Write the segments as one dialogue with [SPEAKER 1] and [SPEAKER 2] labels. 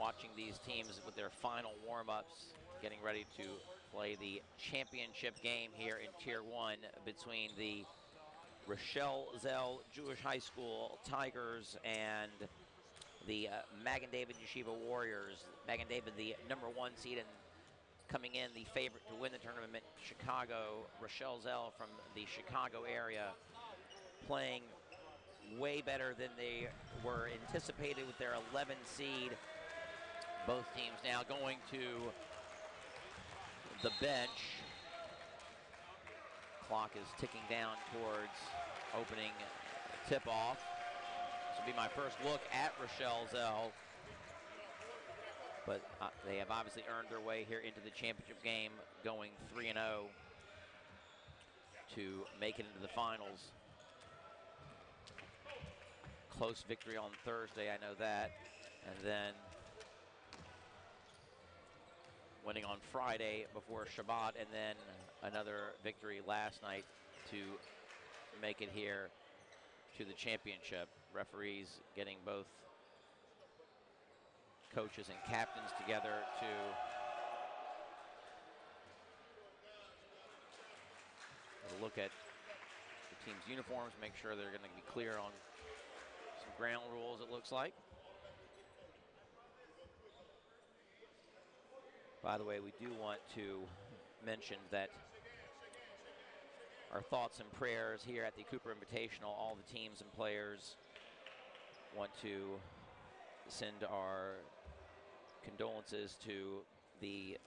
[SPEAKER 1] watching these teams with their final warm-ups, getting ready to play the championship game here in Tier 1 between the Rochelle Zell Jewish High School Tigers and the Magen Yeshiva Warriors. Magen, the #1 seed, and coming in the favorite to win the tournament, Chicago. Rochelle Zell from the Chicago area, playing way better than they were anticipated with their 11 seed. Both teams now going to the bench. Clock is ticking down towards opening tip-off. This will be my first look at Rochelle Zell. But they have obviously earned their way here into the championship game, going 3-0 to make it into the finals. Close victory on Thursday, I know that. And then winning on Friday before Shabbat, and then another victory last night to make it here to the championship. Referees getting both coaches and captains together to look at the team's uniforms, make sure they're going to be clear on some ground rules, it looks like. By the way, we do want to mention that our thoughts and prayers here at the Cooper Invitational, all the teams and players want to send our condolences to the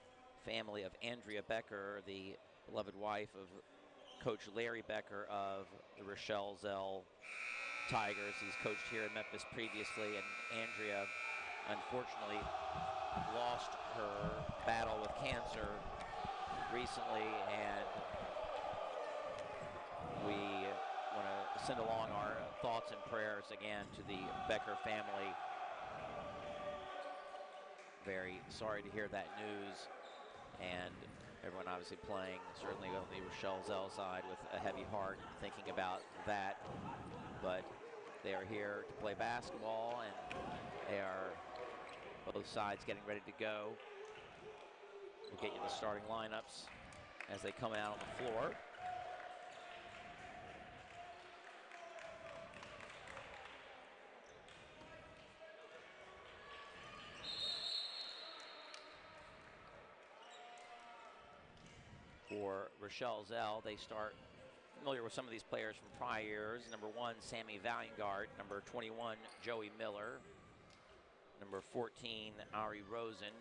[SPEAKER 1] family of Andrea Becker, the beloved wife of Coach Larry Becker of the Rochelle Zell Tigers. He's coached here in Memphis previously, and Andrea unfortunately lost her battle with cancer recently, and we want to send along our thoughts and prayers again to the Becker family. Very sorry to hear that news, and everyone obviously playing, certainly on the Rochelle Zell side, with a heavy heart, thinking about that. But they are here to play basketball, and they are both sides getting ready to go. We'll get you the starting lineups as they come out on the floor. For Rochelle Zell, they start familiar with some of these players from prior years. Number 1, Sammy Valiangard. Number 21, Joey Miller. Number 14, Ari Rosen.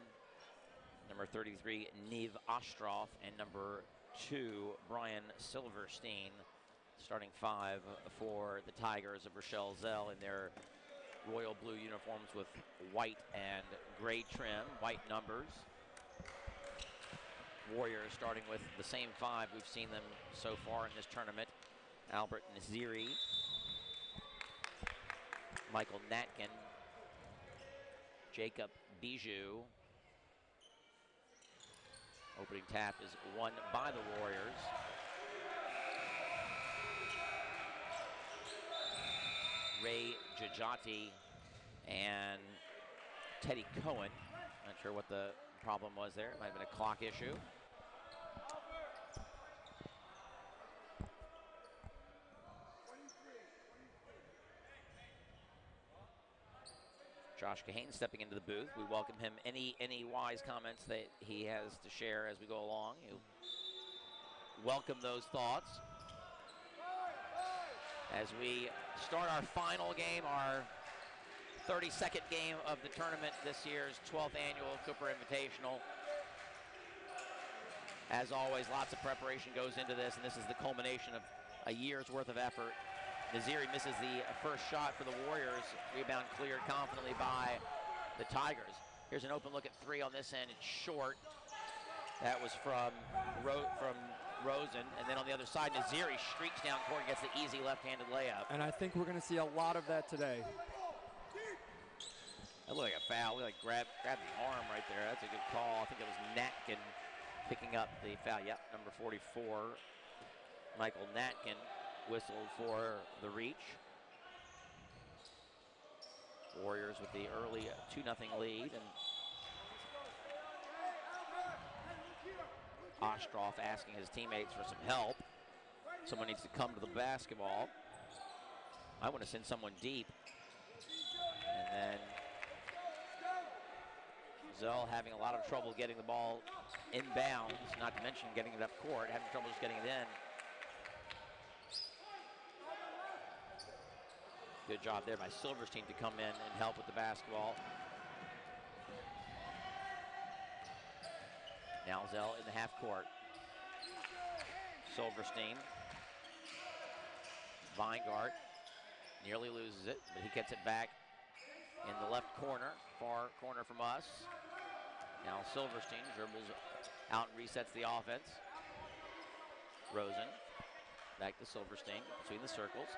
[SPEAKER 1] Number 33, Niv Ostroff. And number 2, Brian Silverstein. Starting 5 for the Tigers of Rochelle Zell in their royal blue uniforms with white and gray trim, white numbers. Warriors starting with the same 5 we've seen them so far in this tournament. Albert Naziri, Michael Natkin, Jacob Bijou. Opening tap is won by the Warriors. Ray Jajati and Teddy Cohen. Not sure what the problem was there. It might have been a clock issue. Josh Kahane stepping into the booth. We welcome him. Any wise comments that he has to share as we go along, you welcome those thoughts. As we start our final game, our 32nd game of the tournament, this year's 12th annual Cooper Invitational. As always, lots of preparation goes into this, and this is the culmination of a year's worth of effort. Naziri misses the first shot for the Warriors. Rebound cleared confidently by the Tigers. Here's an open look at 3 on this end. It's short. That was from Rosen. And then on the other side, Naziri streaks down court and gets the easy left-handed layup.
[SPEAKER 2] And I think we're going to see a lot of that today.
[SPEAKER 1] That looked like a foul. We grabbed the arm right there. That's a good call. I think it was Natkin picking up the foul. Yep, number 44, Michael Natkin, whistled for the reach. Warriors with the early 2-0 lead, and Ostroff asking his teammates for some help. Someone needs to come to the basketball. I want to send someone deep. And then Zell having a lot of trouble getting the ball inbounds, not to mention getting it up court, having trouble just getting it in. Good job there by Silverstein to come in and help with the basketball. Now Zell in the half court. Silverstein. Weingart nearly loses it, but he gets it back in the left corner, far corner from us. Now Silverstein dribbles out and resets the offense. Rosen back to Silverstein between the circles.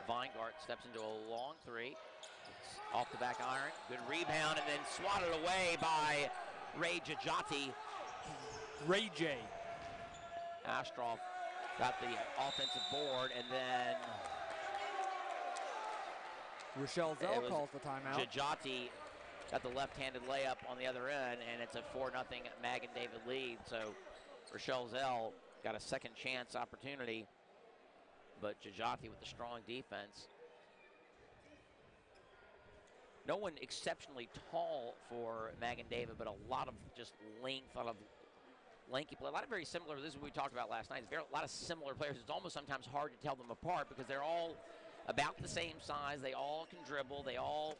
[SPEAKER 1] Weingart steps into a long three. It's off the back iron. Good rebound and then swatted away by Ray Jajati.
[SPEAKER 2] Ray J.
[SPEAKER 1] Ostroff got the offensive board, and then
[SPEAKER 2] Rochelle Zell calls the timeout.
[SPEAKER 1] Jajati got the left-handed layup on the other end, and it's a 4-0 Magen David lead. So Rochelle Zell got a second chance opportunity, but Jajati with the strong defense. No one exceptionally tall for Magen David, but a lot of just length, a lot of lanky play. A lot of very similar. This is what we talked about last night. It's a lot of similar players. It's almost sometimes hard to tell them apart because they're all about the same size. They all can dribble. They all,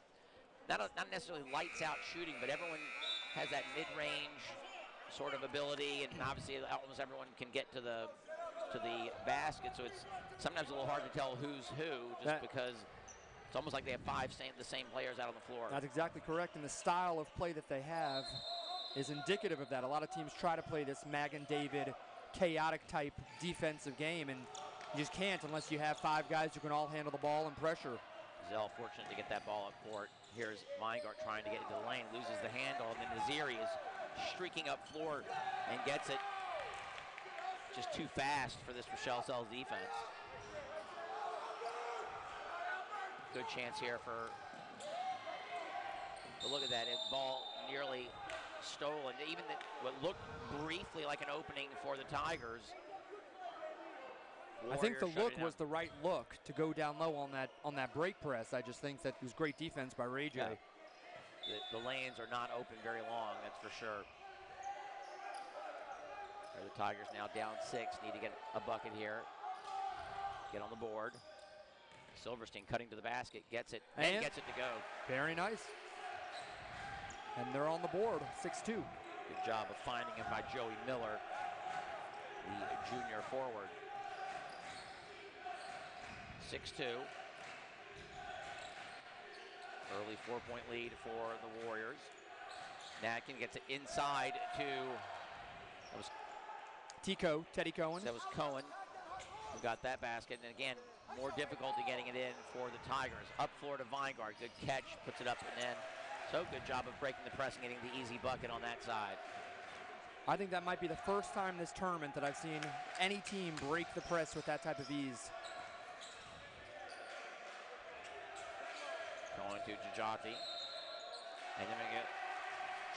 [SPEAKER 1] not necessarily lights out shooting, but everyone has that mid-range sort of ability, and obviously almost everyone can get to the basket. So it's sometimes a little hard to tell who's who, just because it's almost like they have the same players out on the floor.
[SPEAKER 2] That's exactly correct, and the style of play that they have is indicative of that. A lot of teams try to play this Magen David chaotic type defensive game, and you just can't unless you have 5 guys who can all handle the ball and pressure.
[SPEAKER 1] Zell fortunate to get that ball up court. Here's Weingart trying to get into the lane, loses the handle, and then Naziri is streaking up floor and gets it just too fast for this Rochelle Zell's defense. Good chance here but look at that, ball nearly stolen. Even what looked briefly like an opening for the Tigers.
[SPEAKER 2] I think the look was the right look to go down low on that break press. I just think that it was great defense by Ray J.
[SPEAKER 1] Yeah. The lanes are not open very long, that's for sure. The Tigers now down 6, need to get a bucket here. Get on the board. Silverstein cutting to the basket, gets it, and gets it to go.
[SPEAKER 2] Very nice. And they're on the board, 6-2.
[SPEAKER 1] Good job of finding him by Joey Miller, the junior forward. 6-2. Early 4-point lead for the Warriors. Natkin gets it inside to, that was
[SPEAKER 2] Teddy Cohen.
[SPEAKER 1] That was Cohen who got that basket. And again, more difficulty getting it in for the Tigers. Up floor to Weingart. Good catch, puts it up and in. So good job of breaking the press and getting the easy bucket on that side.
[SPEAKER 2] I think that might be the first time this tournament that I've seen any team break the press with that type of ease.
[SPEAKER 1] Going to Jajati. And then we get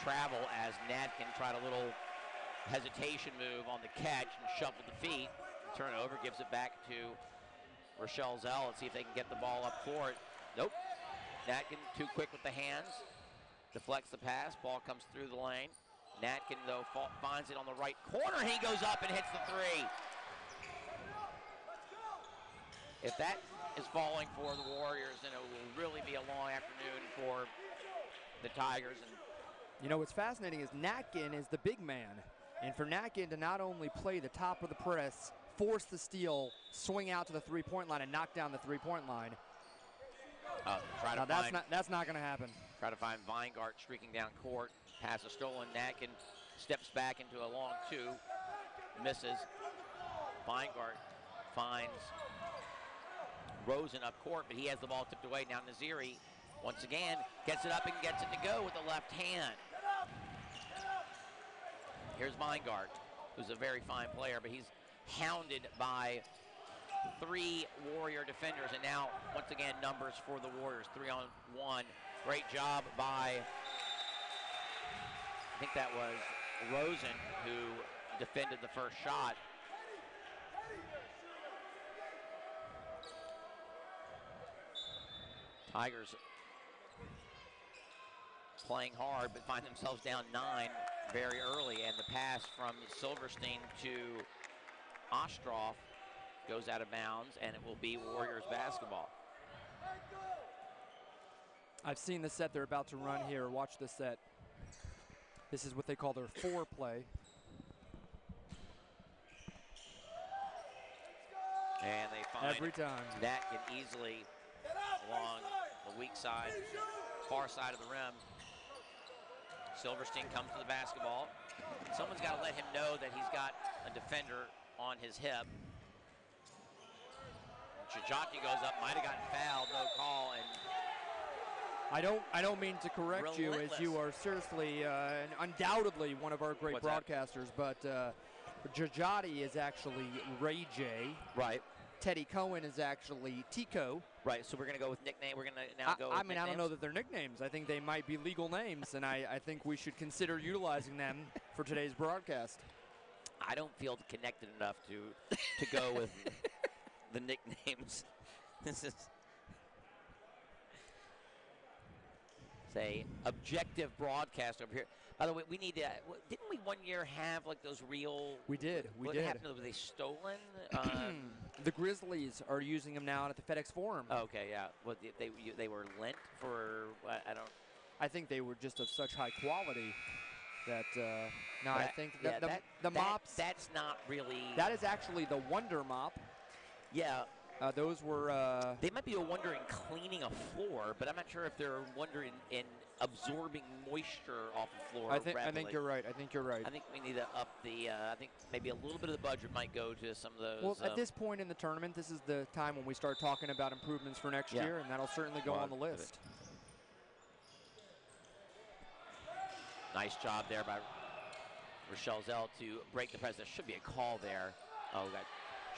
[SPEAKER 1] travel as Natkin tried a little hesitation move on the catch and shuffled the feet. Turnover, gives it back to Rochelle Zell. Let's see if they can get the ball up for it. Nope. Natkin too quick with the hands. Deflects the pass. Ball comes through the lane. Natkin, though, finds it on the right corner. He goes up and hits the 3. If that is falling for the Warriors, then it will really be a long afternoon for the Tigers. And
[SPEAKER 2] you know what's fascinating is Natkin is the big man. And for Natkin to not only play the top of the press, force the steal, swing out to the three-point line, and knock down the three-point line. That's not going to happen.
[SPEAKER 1] Try to find Weingart streaking down court. Pass is stolen. Natkin steps back into a long 2. Misses. Weingart finds Rosen up court, but he has the ball tipped away. Now Naziri, once again, gets it up and gets it to go with the left hand. Here's Weingart, who's a very fine player, but he's hounded by 3 Warrior defenders, and now, once again, numbers for the Warriors. 3-on-1 Great job by, I think that was Rosen who defended the first shot. Tigers playing hard, but find themselves down 9 very early, and the pass from Silverstein to Ostroff goes out of bounds, and it will be Warriors basketball.
[SPEAKER 2] I've seen the set they're about to run here. Watch the set. This is what they call their foreplay.
[SPEAKER 1] And they find
[SPEAKER 2] every time
[SPEAKER 1] that can easily along the weak side, far side of the rim. Silverstein comes to the basketball. Someone's got to let him know that he's got a defender on his hip. Chajati goes up, might have gotten fouled, no call, and
[SPEAKER 2] I don't mean to correct you, as you are seriously and undoubtedly one of our great broadcasters, but Chajati is actually Ray J.
[SPEAKER 1] Right.
[SPEAKER 2] Teddy Cohen is actually Tico.
[SPEAKER 1] Right, so we're going to go with nickname. We're going to now go with
[SPEAKER 2] nicknames? I don't know that they're nicknames. I think they might be legal names, and I think we should consider utilizing them for today's broadcast.
[SPEAKER 1] I don't feel connected enough to go with the nicknames. This is a objective broadcast over here. By the way, we need to. Didn't we one year have like those real?
[SPEAKER 2] We did.
[SPEAKER 1] What happened? Were they stolen?
[SPEAKER 2] The Grizzlies are using them now at the FedEx Forum.
[SPEAKER 1] Okay, yeah. Well, they were lent for I don't.
[SPEAKER 2] I think they were just of such high quality that I think the mops.
[SPEAKER 1] That's not really.
[SPEAKER 2] That is actually the Wonder Mop.
[SPEAKER 1] Yeah.
[SPEAKER 2] Those were.
[SPEAKER 1] They might be a wonder in cleaning a floor, but I'm not sure if they're a wonder in absorbing moisture off the floor.
[SPEAKER 2] I think you're right. I think
[SPEAKER 1] we need to up the. I think maybe a little bit of the budget might go to some of those.
[SPEAKER 2] Well, at this point in the tournament, this is the time when we start talking about improvements for next year, and that'll certainly go on the list.
[SPEAKER 1] Nice job there by Rochelle Zell to break the press. There should be a call there. Oh, we got.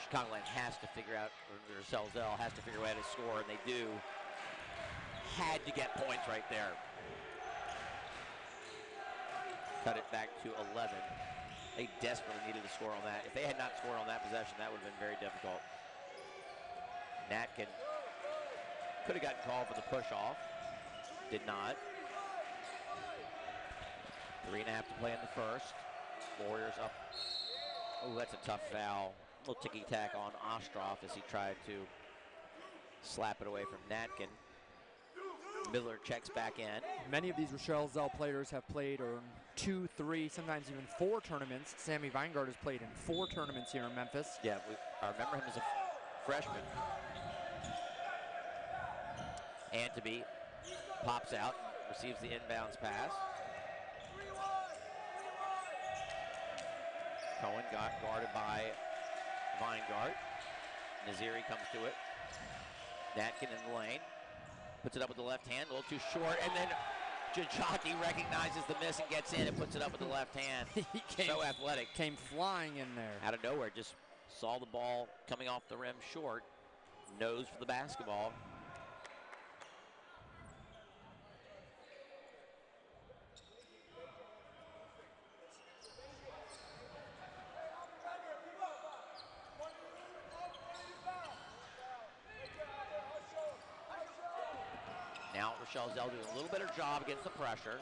[SPEAKER 1] Chicagoland has to figure out, or Rochelle Zell has to figure out how to score, and they do. Had to get points right there. Cut it back to 11. They desperately needed to score on that. If they had not scored on that possession, that would have been very difficult. Natkin could have gotten called for the push-off. Did not. 3.5 to play in the first. Warriors up. Oh, that's a tough foul. A little ticky-tack on Ostroff as he tried to slap it away from Natkin. Miller checks back in.
[SPEAKER 2] Many of these Rochelle Zell players have played in 2, 3, sometimes even 4 tournaments. Sammy Weingart has played in 4 tournaments here in Memphis.
[SPEAKER 1] Yeah, I remember him as a freshman. Anteby pops out, receives the inbounds pass. Cohen got guarded by Weingart. Naziri comes to it. Natkin in the lane. Puts it up with the left hand, a little too short, and then Chachaki recognizes the miss and gets in and puts it up with the left hand. So athletic.
[SPEAKER 2] Came flying in there.
[SPEAKER 1] Out of nowhere, just saw the ball coming off the rim short. Nose for the basketball. Now Rochelle Zell doing a little better job against the pressure.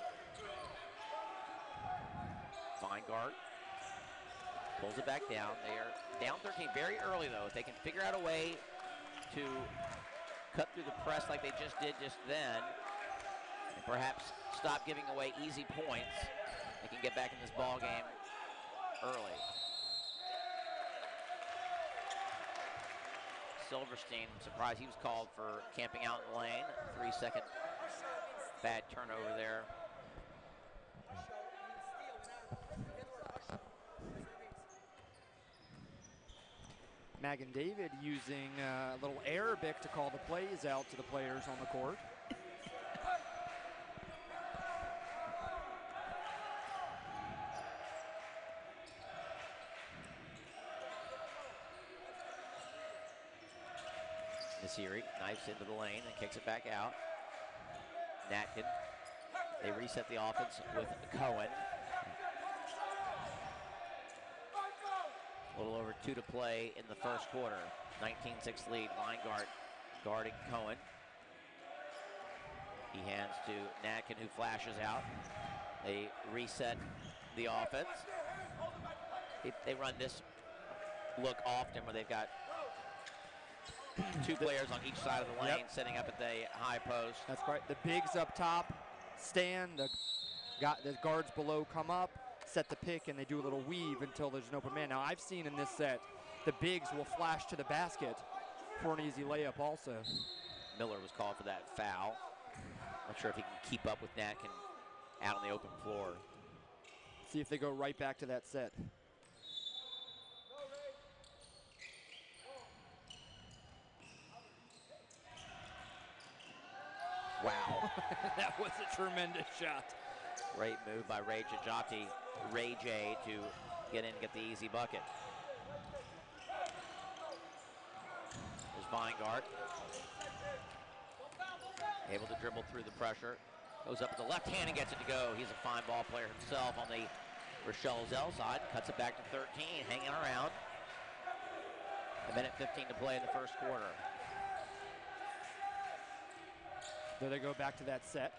[SPEAKER 1] Weingart pulls it back down. They are down 13 very early, though. If they can figure out a way to cut through the press like they just did just then, and perhaps stop giving away easy points, they can get back in this ball game early. Silverstein, I'm surprised he was called for camping out in the lane. 3-second bad turnover there.
[SPEAKER 2] Magen David using a little Arabic to call the plays out to the players on the court. Nasiri knifes into the lane and kicks it back out.
[SPEAKER 1] Natkin. They reset the offense with Cohen. A little over 2 to play in the first quarter. 19-6 lead. Weingart guarding Cohen. He hands to Natkin, who flashes out. They reset the offense. They run this look often where they've got 2 players on each side of the lane setting up at the high post.
[SPEAKER 2] That's right. The bigs up top stand. The guards below come up, set the pick, and they do a little weave until there's an open man. Now, I've seen in this set, the bigs will flash to the basket for an easy layup also.
[SPEAKER 1] Miller was called for that foul. Not sure if he can keep up with Natkin out on the open floor.
[SPEAKER 2] See if they go right back to that set.
[SPEAKER 1] Wow.
[SPEAKER 2] That was a tremendous shot.
[SPEAKER 1] Great move by Ray J to get in and get the easy bucket. There's Weingart. Able to dribble through the pressure. Goes up with the left hand and gets it to go. He's a fine ball player himself on the Rochelle Zell side. Cuts it back to 13, hanging around. 1:15 to play in the first quarter.
[SPEAKER 2] There they go back to that set.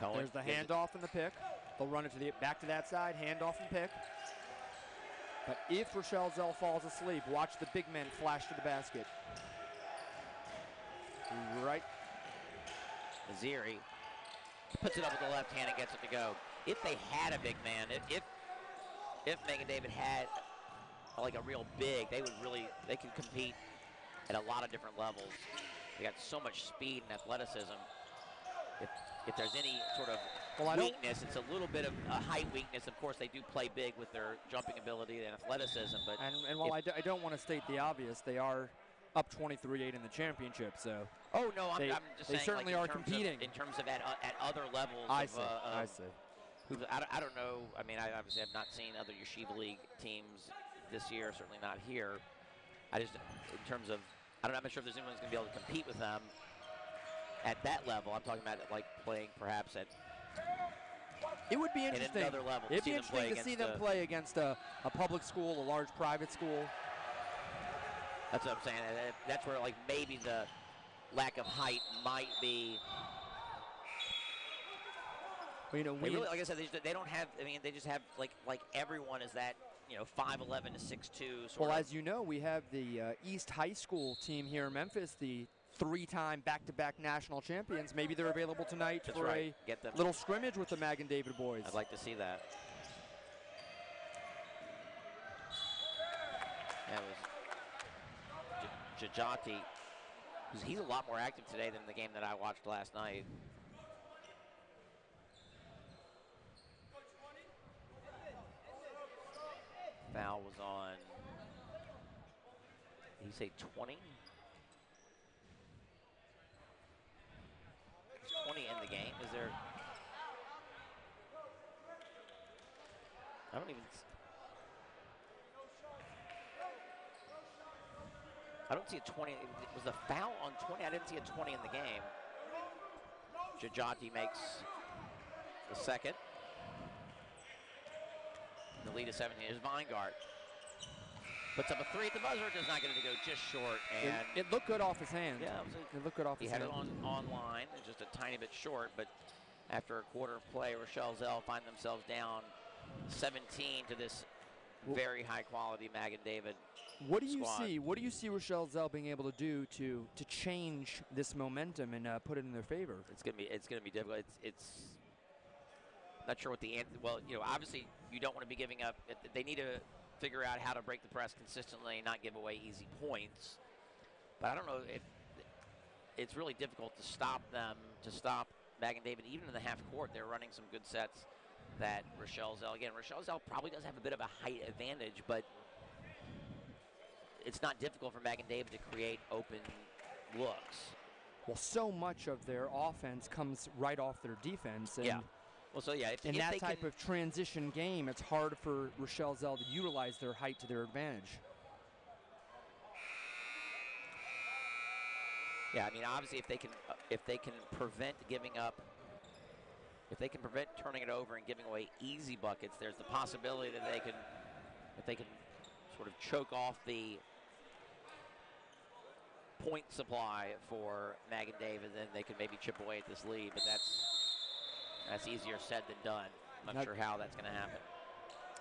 [SPEAKER 1] Cohen
[SPEAKER 2] There's the handoff and the pick. They'll run it to back to that side, handoff and pick. But if Rochelle Zell falls asleep, watch the big men flash to the basket. Right.
[SPEAKER 1] Aziri puts it up with the left hand and gets it to go. If they had a big man, if Magen David had like a real big, they could compete at a lot of different levels. They got so much speed and athleticism. If there's any sort of weakness, it's a little bit of a height weakness. Of course, they do play big with their jumping ability and athleticism. But
[SPEAKER 2] and while I don't want to state the obvious, they are up 23-8 in the championship. So
[SPEAKER 1] oh no, I'm just saying
[SPEAKER 2] they certainly are competing
[SPEAKER 1] in terms of at other levels.
[SPEAKER 2] I see.
[SPEAKER 1] I don't know. I mean, I obviously have not seen other Yeshiva League teams this year. Certainly not here. I just, in terms of, I'm not sure if there's anyone who's going to be able to compete with them at that level. I'm talking about it like playing perhaps at.
[SPEAKER 2] It would be interesting.
[SPEAKER 1] At another level.
[SPEAKER 2] It'd be interesting to see them play against a public school, a large private school.
[SPEAKER 1] That's what I'm saying. That's where like maybe the lack of height might be.
[SPEAKER 2] Well, you know,
[SPEAKER 1] really, like I said, they don't have. I mean, they just have like everyone is that 5'11" to 6'2".
[SPEAKER 2] Well, as you know, we have the East High School team here in Memphis, the 3-time back-to-back national champions. Maybe they're available tonight for a little scrimmage with the Magen David boys.
[SPEAKER 1] I'd like to see that. That was Jajati. He's a lot more active today than the game that I watched last night. Foul was on, did he say 20? Is 20 in the game? Is there? I don't see a 20. Was the foul on 20? I didn't see a 20 in the game. Jajati makes the second. The lead is 17. Here's Weingart. Puts up a 3 at the buzzer. Does not get it to go, just short. And
[SPEAKER 2] it looked good off his hand.
[SPEAKER 1] Yeah,
[SPEAKER 2] it looked good off his hand.
[SPEAKER 1] He had it online. It's just a tiny bit short. But after a quarter of play, Rochelle Zell find themselves down 17 to this very high quality Magen David.
[SPEAKER 2] What do you
[SPEAKER 1] squad.
[SPEAKER 2] see? What do you see Rochelle Zell being able to do to change this momentum and put it in their favor?
[SPEAKER 1] It's gonna be difficult. It's not sure what the answer. Well, obviously you don't want to be giving up. They need to figure out how to break the press consistently and not give away easy points. But I don't know if it's really difficult to stop them, to stop Magen David even in the half court. They're running some good sets. That Rochelle Zell probably does have a bit of a height advantage, but it's not difficult for Magen David to create open looks.
[SPEAKER 2] Well, so much of their offense comes right off their defense. And
[SPEAKER 1] yeah. Well, so yeah,
[SPEAKER 2] in that type of transition game, it's hard for Rochelle Zell to utilize their height to their advantage.
[SPEAKER 1] Yeah, I mean, obviously, if they can prevent giving up, if they can prevent turning it over and giving away easy buckets, there's the possibility that if they can sort of choke off the point supply for Magen David, then they can maybe chip away at this lead. But that's easier said than done. I'm not sure how that's going to happen.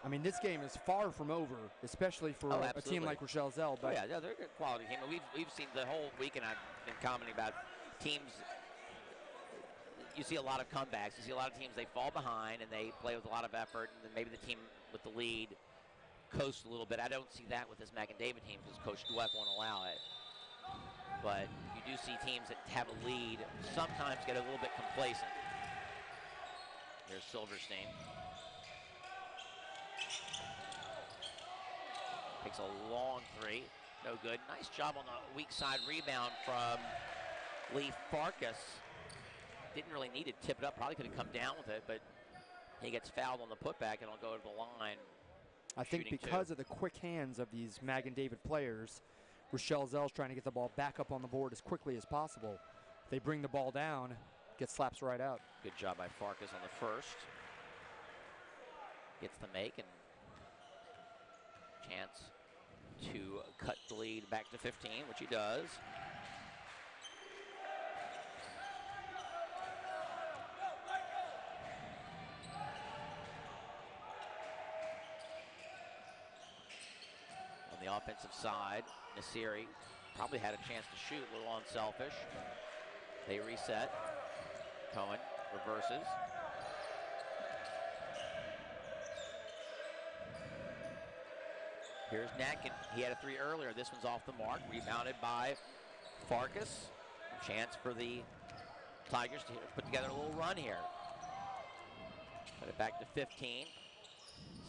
[SPEAKER 2] I mean, this game is far from over, especially for a team like Rochelle Zell. But
[SPEAKER 1] yeah, they're a good quality team. We've seen the whole weekend. I've been commenting about teams. You see a lot of comebacks. You see a lot of teams, they fall behind and they play with a lot of effort, and then maybe the team with the lead coasts a little bit. I don't see that with this Magen David team because Coach Dweck won't allow it. But you do see teams that have a lead sometimes get a little bit complacent. Here's Silverstein. Takes a long three. No good. Nice job on the weak side rebound from Lee Farkas. Didn't really need to tip it up. Probably could have come down with it, but he gets fouled on the putback and it'll go to the line.
[SPEAKER 2] I think because of the quick hands of these Magen David players, Rochelle Zell's trying to get the ball back up on the board as quickly as possible. If they bring the ball down, gets slaps right out.
[SPEAKER 1] Good job by Farkas on the first. Gets the make and chance to cut the lead back to 15, which he does. On the offensive side, Nasiri probably had a chance to shoot, a little unselfish. They reset. Cohen reverses. Here's Natkin. He had a three earlier. This one's off the mark. Rebounded by Farkas. Chance for the Tigers to put together a little run here. Put it back to 15.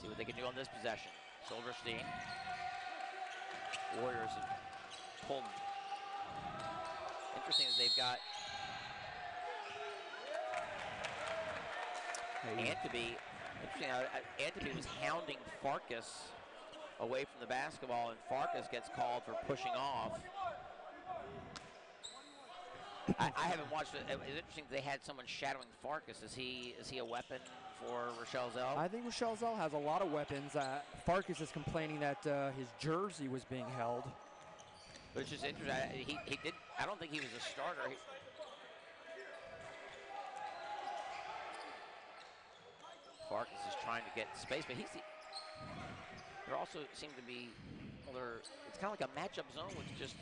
[SPEAKER 1] See what they can do on this possession. Silverstein. Warriors have pulled. Interesting that they've got Antony. Interesting how Antony was hounding Farkas away from the basketball, and Farkas gets called for pushing off. I haven't watched it. It's interesting that they had someone shadowing Farkas. Is he a weapon for Rochelle Zell?
[SPEAKER 2] I think Rochelle Zell has a lot of weapons. Farkas is complaining that his jersey was being held.
[SPEAKER 1] But it's just interesting. He did. I don't think he was a starter. Farkas is trying to get space, but there also seem to be, it's kind of like a matchup zone with just,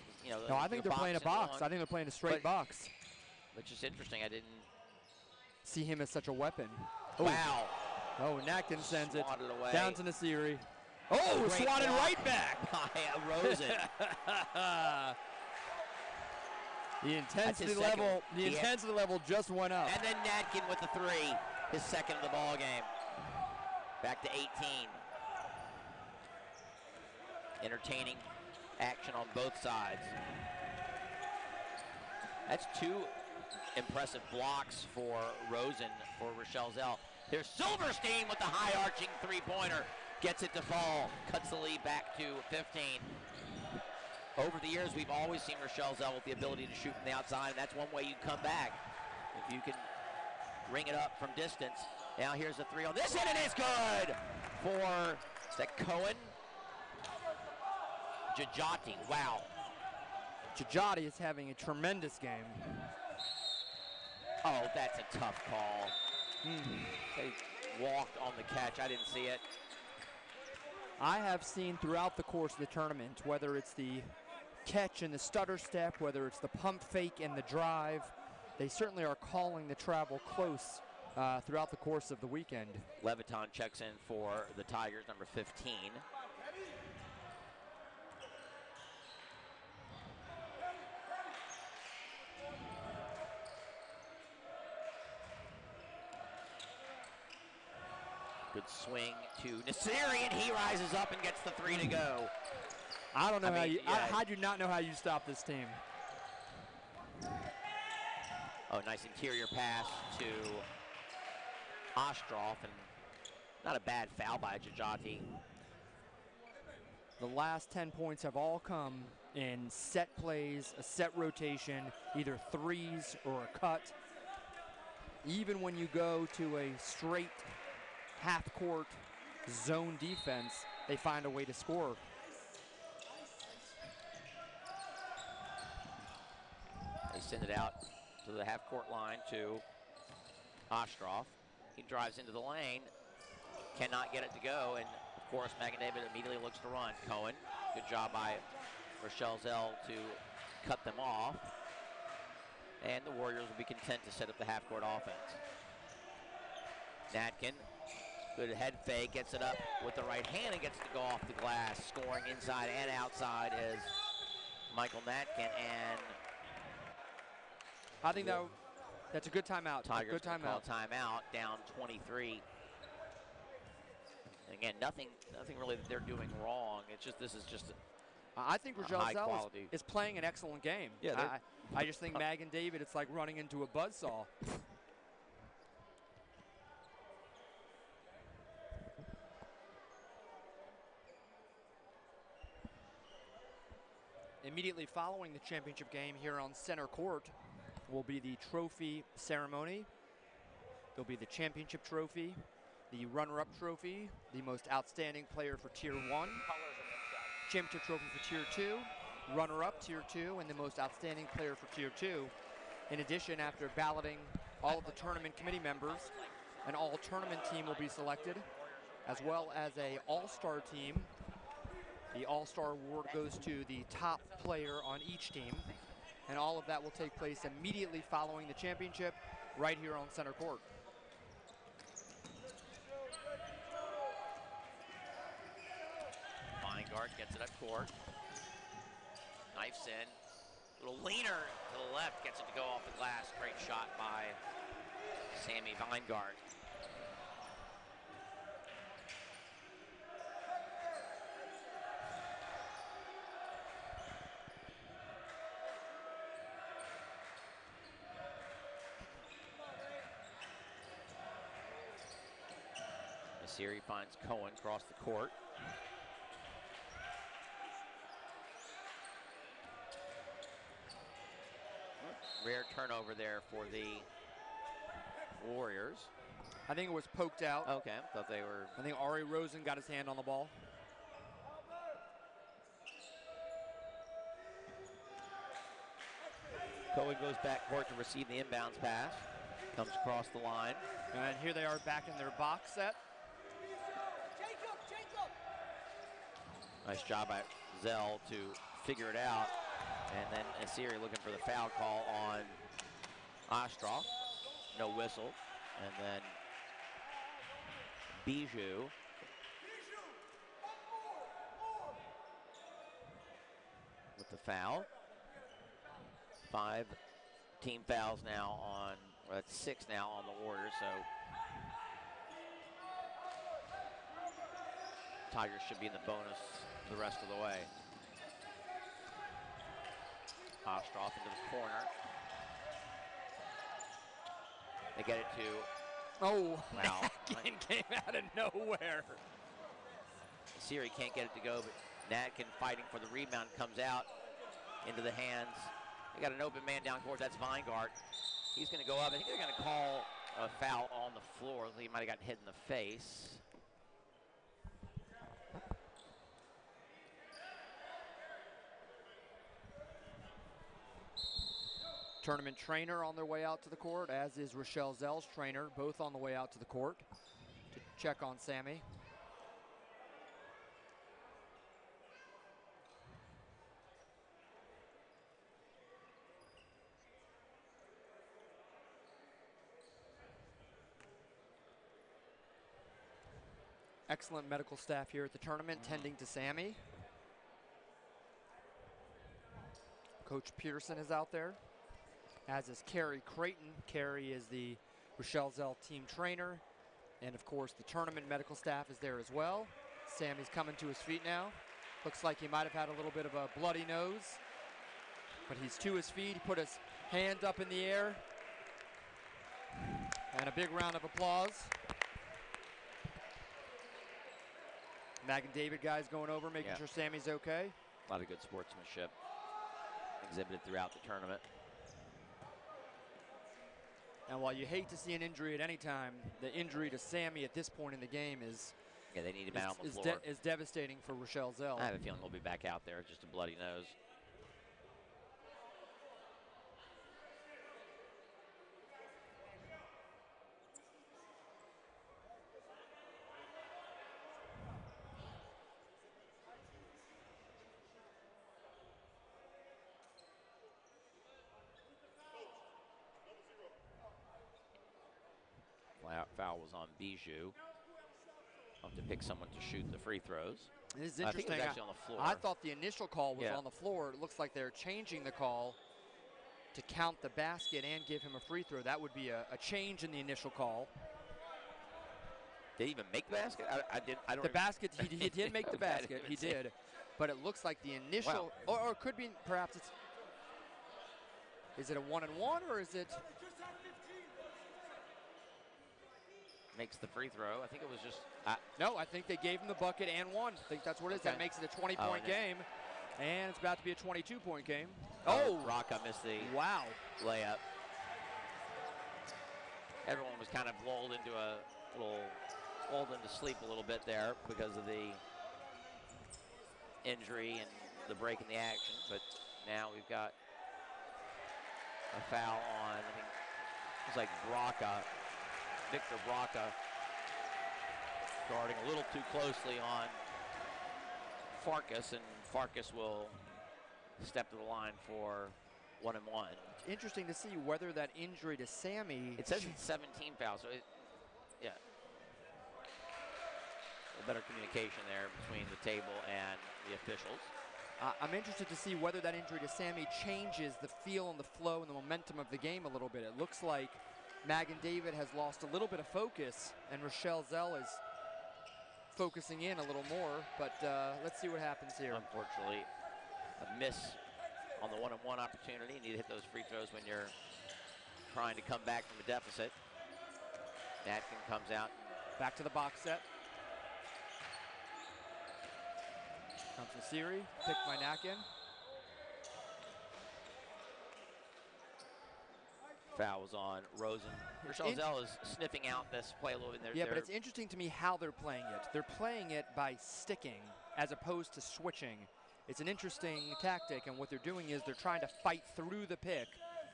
[SPEAKER 2] No, I think they're playing a box. I think they're playing a straight box.
[SPEAKER 1] Which is interesting. I didn't
[SPEAKER 2] see him as such a weapon.
[SPEAKER 1] Wow.
[SPEAKER 2] Oh, Natkin sends it
[SPEAKER 1] away.
[SPEAKER 2] Down to Nasiri. Oh, swatted right back
[SPEAKER 1] by Rosen.
[SPEAKER 2] The intensity level just went up.
[SPEAKER 1] And then Natkin with the three, his second of the ball game. Back to 18. Entertaining action on both sides. That's two impressive blocks for Rosen for Rochelle Zell. Here's Silverstein with the high arching three-pointer. Gets it to fall. Cuts the lead back to 15. Over the years, we've always seen Rochelle Zell with the ability to shoot from the outside, and that's one way you come back. If you can ring it up from distance. Now here's the three on this hit, and it's good for, is that Cohen? Jajati, wow.
[SPEAKER 2] Jajati is having a tremendous game.
[SPEAKER 1] Oh, that's a tough call. They walked on the catch. I didn't see it.
[SPEAKER 2] I have seen throughout the course of the tournament, whether it's the catch and the stutter step, whether it's the pump fake and the drive, they certainly are calling the travel close throughout the course of the weekend.
[SPEAKER 1] Leviton checks in for the Tigers, number 15. Good swing to Nasiri, and he rises up and gets the three to go.
[SPEAKER 2] I don't know I do not know how you stop this team.
[SPEAKER 1] Oh, nice interior pass to Ostroff, and not a bad foul by Jajati.
[SPEAKER 2] The last 10 points have all come in set plays, a set rotation, either threes or a cut. Even when you go to a straight half-court zone defense, they find a way to score.
[SPEAKER 1] They send it out to the half-court line to Ostroff. He drives into the lane, cannot get it to go, and of course Magen David immediately looks to run. Cohen, good job by Rochelle Zell to cut them off. And the Warriors will be content to set up the half-court offense. Natkin, good head fake, gets it up with the right hand and gets it to go off the glass. Scoring inside and outside is Michael Natkin, and
[SPEAKER 2] I think that's a good timeout.
[SPEAKER 1] Tigers
[SPEAKER 2] good timeout.
[SPEAKER 1] call timeout, down 23. And again, nothing really that they're doing wrong. It's just this is just
[SPEAKER 2] I think Rochelle Zell
[SPEAKER 1] quality.
[SPEAKER 2] is playing an excellent game.
[SPEAKER 1] Yeah,
[SPEAKER 2] I just think Magen David, it's like running into a buzzsaw. Immediately following the championship game here on center court will be the trophy ceremony. There'll be the championship trophy, the runner-up trophy, the most outstanding player for Tier 1, championship trophy for Tier 2, runner-up Tier 2, and the most outstanding player for Tier 2. In addition, after balloting all of the tournament committee members, an all-tournament team will be selected, as well as an all-star team. The all-star award goes to the top player on each team, and all of that will take place immediately following the championship right here on center court.
[SPEAKER 1] Weingart gets it up court. Knifes in. Little leaner to the left, gets it to go off the glass. Great shot by Sammy Weingart. Siri finds Cohen across the court. Rare turnover there for the Warriors.
[SPEAKER 2] I think it was poked out.
[SPEAKER 1] Okay, thought they were.
[SPEAKER 2] I think Ari Rosen got his hand on the ball.
[SPEAKER 1] Cohen goes back court to receive the inbounds pass. Comes across the line.
[SPEAKER 2] And here they are back in their box set.
[SPEAKER 1] Nice job by Zell to figure it out. And then Asiri looking for the foul call on Ostroff. No whistle. And then Bijou. With the foul. 5 team fouls now on, or that's 6 now on the Warriors, so Tigers should be in the bonus the rest of the way. Ostroff into the corner. They get it to.
[SPEAKER 2] Oh,
[SPEAKER 1] wow.
[SPEAKER 2] Natkin came out of nowhere.
[SPEAKER 1] Siri can't get it to go, but Natkin fighting for the rebound comes out into the hands. They got an open man down court. That's Weingart. He's going to go up. I think they're going to call a foul on the floor. He might have gotten hit in the face.
[SPEAKER 2] Tournament trainer on their way out to the court, as is Rochelle Zell's trainer, both on the way out to the court to check on Sammy. Excellent medical staff here at the tournament, tending to Sammy. Coach Pearson is out there, as is Carrie Creighton. Carrie is the Rochelle Zell team trainer. And of course, the tournament medical staff is there as well. Sammy's coming to his feet now. Looks like he might have had a little bit of a bloody nose, but he's to his feet. He put his hand up in the air. And a big round of applause. Magen David guys going over, making sure Sammy's okay.
[SPEAKER 1] A lot of good sportsmanship. exhibited throughout the tournament.
[SPEAKER 2] And while you hate to see an injury at any time, the injury to Sammy at this point in the game is
[SPEAKER 1] they need him out on the floor.
[SPEAKER 2] Is devastating for Rochelle Zell.
[SPEAKER 1] I have a feeling he'll be back out there, just a bloody nose. Foul was on Bijou. I'll have to pick someone to shoot the free throws.
[SPEAKER 2] This is interesting.
[SPEAKER 1] I think it was actually on the floor.
[SPEAKER 2] I thought the initial call was on the floor. It looks like they're changing the call to count the basket and give him a free throw. That would be a change in the initial call.
[SPEAKER 1] Did he even make the basket? I don't.
[SPEAKER 2] The basket. He did make the basket. He did, but it looks like the initial, or it could be perhaps it's. Is it a 1-and-1 or is it?
[SPEAKER 1] Makes the free throw. I think it was just.
[SPEAKER 2] No, I think they gave him the bucket and one. I think that's what it is.
[SPEAKER 1] Okay.
[SPEAKER 2] That makes it a 20-point game, and it's about to be a 22-point game.
[SPEAKER 1] Rocca missed the layup. Everyone was kind of lulled into sleep a little bit there because of the injury and the break in the action. But now we've got a foul on, I think it was like Victor Braca, guarding a little too closely on Farkas, and Farkas will step to the line for 1-and-1.
[SPEAKER 2] Interesting to see whether that injury to Sammy.
[SPEAKER 1] It says it's 17 fouls, so a better communication there between the table and the officials.
[SPEAKER 2] I'm interested to see whether that injury to Sammy changes the feel and the flow and the momentum of the game a little bit. It looks like Magen David has lost a little bit of focus, and Rochelle Zell is focusing in a little more, but let's see what happens here.
[SPEAKER 1] Unfortunately, a miss on the 1-on-1 opportunity. You need to hit those free throws when you're trying to come back from a deficit. Natkin comes out.
[SPEAKER 2] Back to the box set. Comes Nasiri, picked by Natkin.
[SPEAKER 1] Foul was on Rosen. Rochelle Zell is sniffing out this play a little bit.
[SPEAKER 2] Yeah, but it's interesting to me how they're playing it. They're playing it by sticking as opposed to switching. It's an interesting tactic, and what they're doing is they're trying to fight through the pick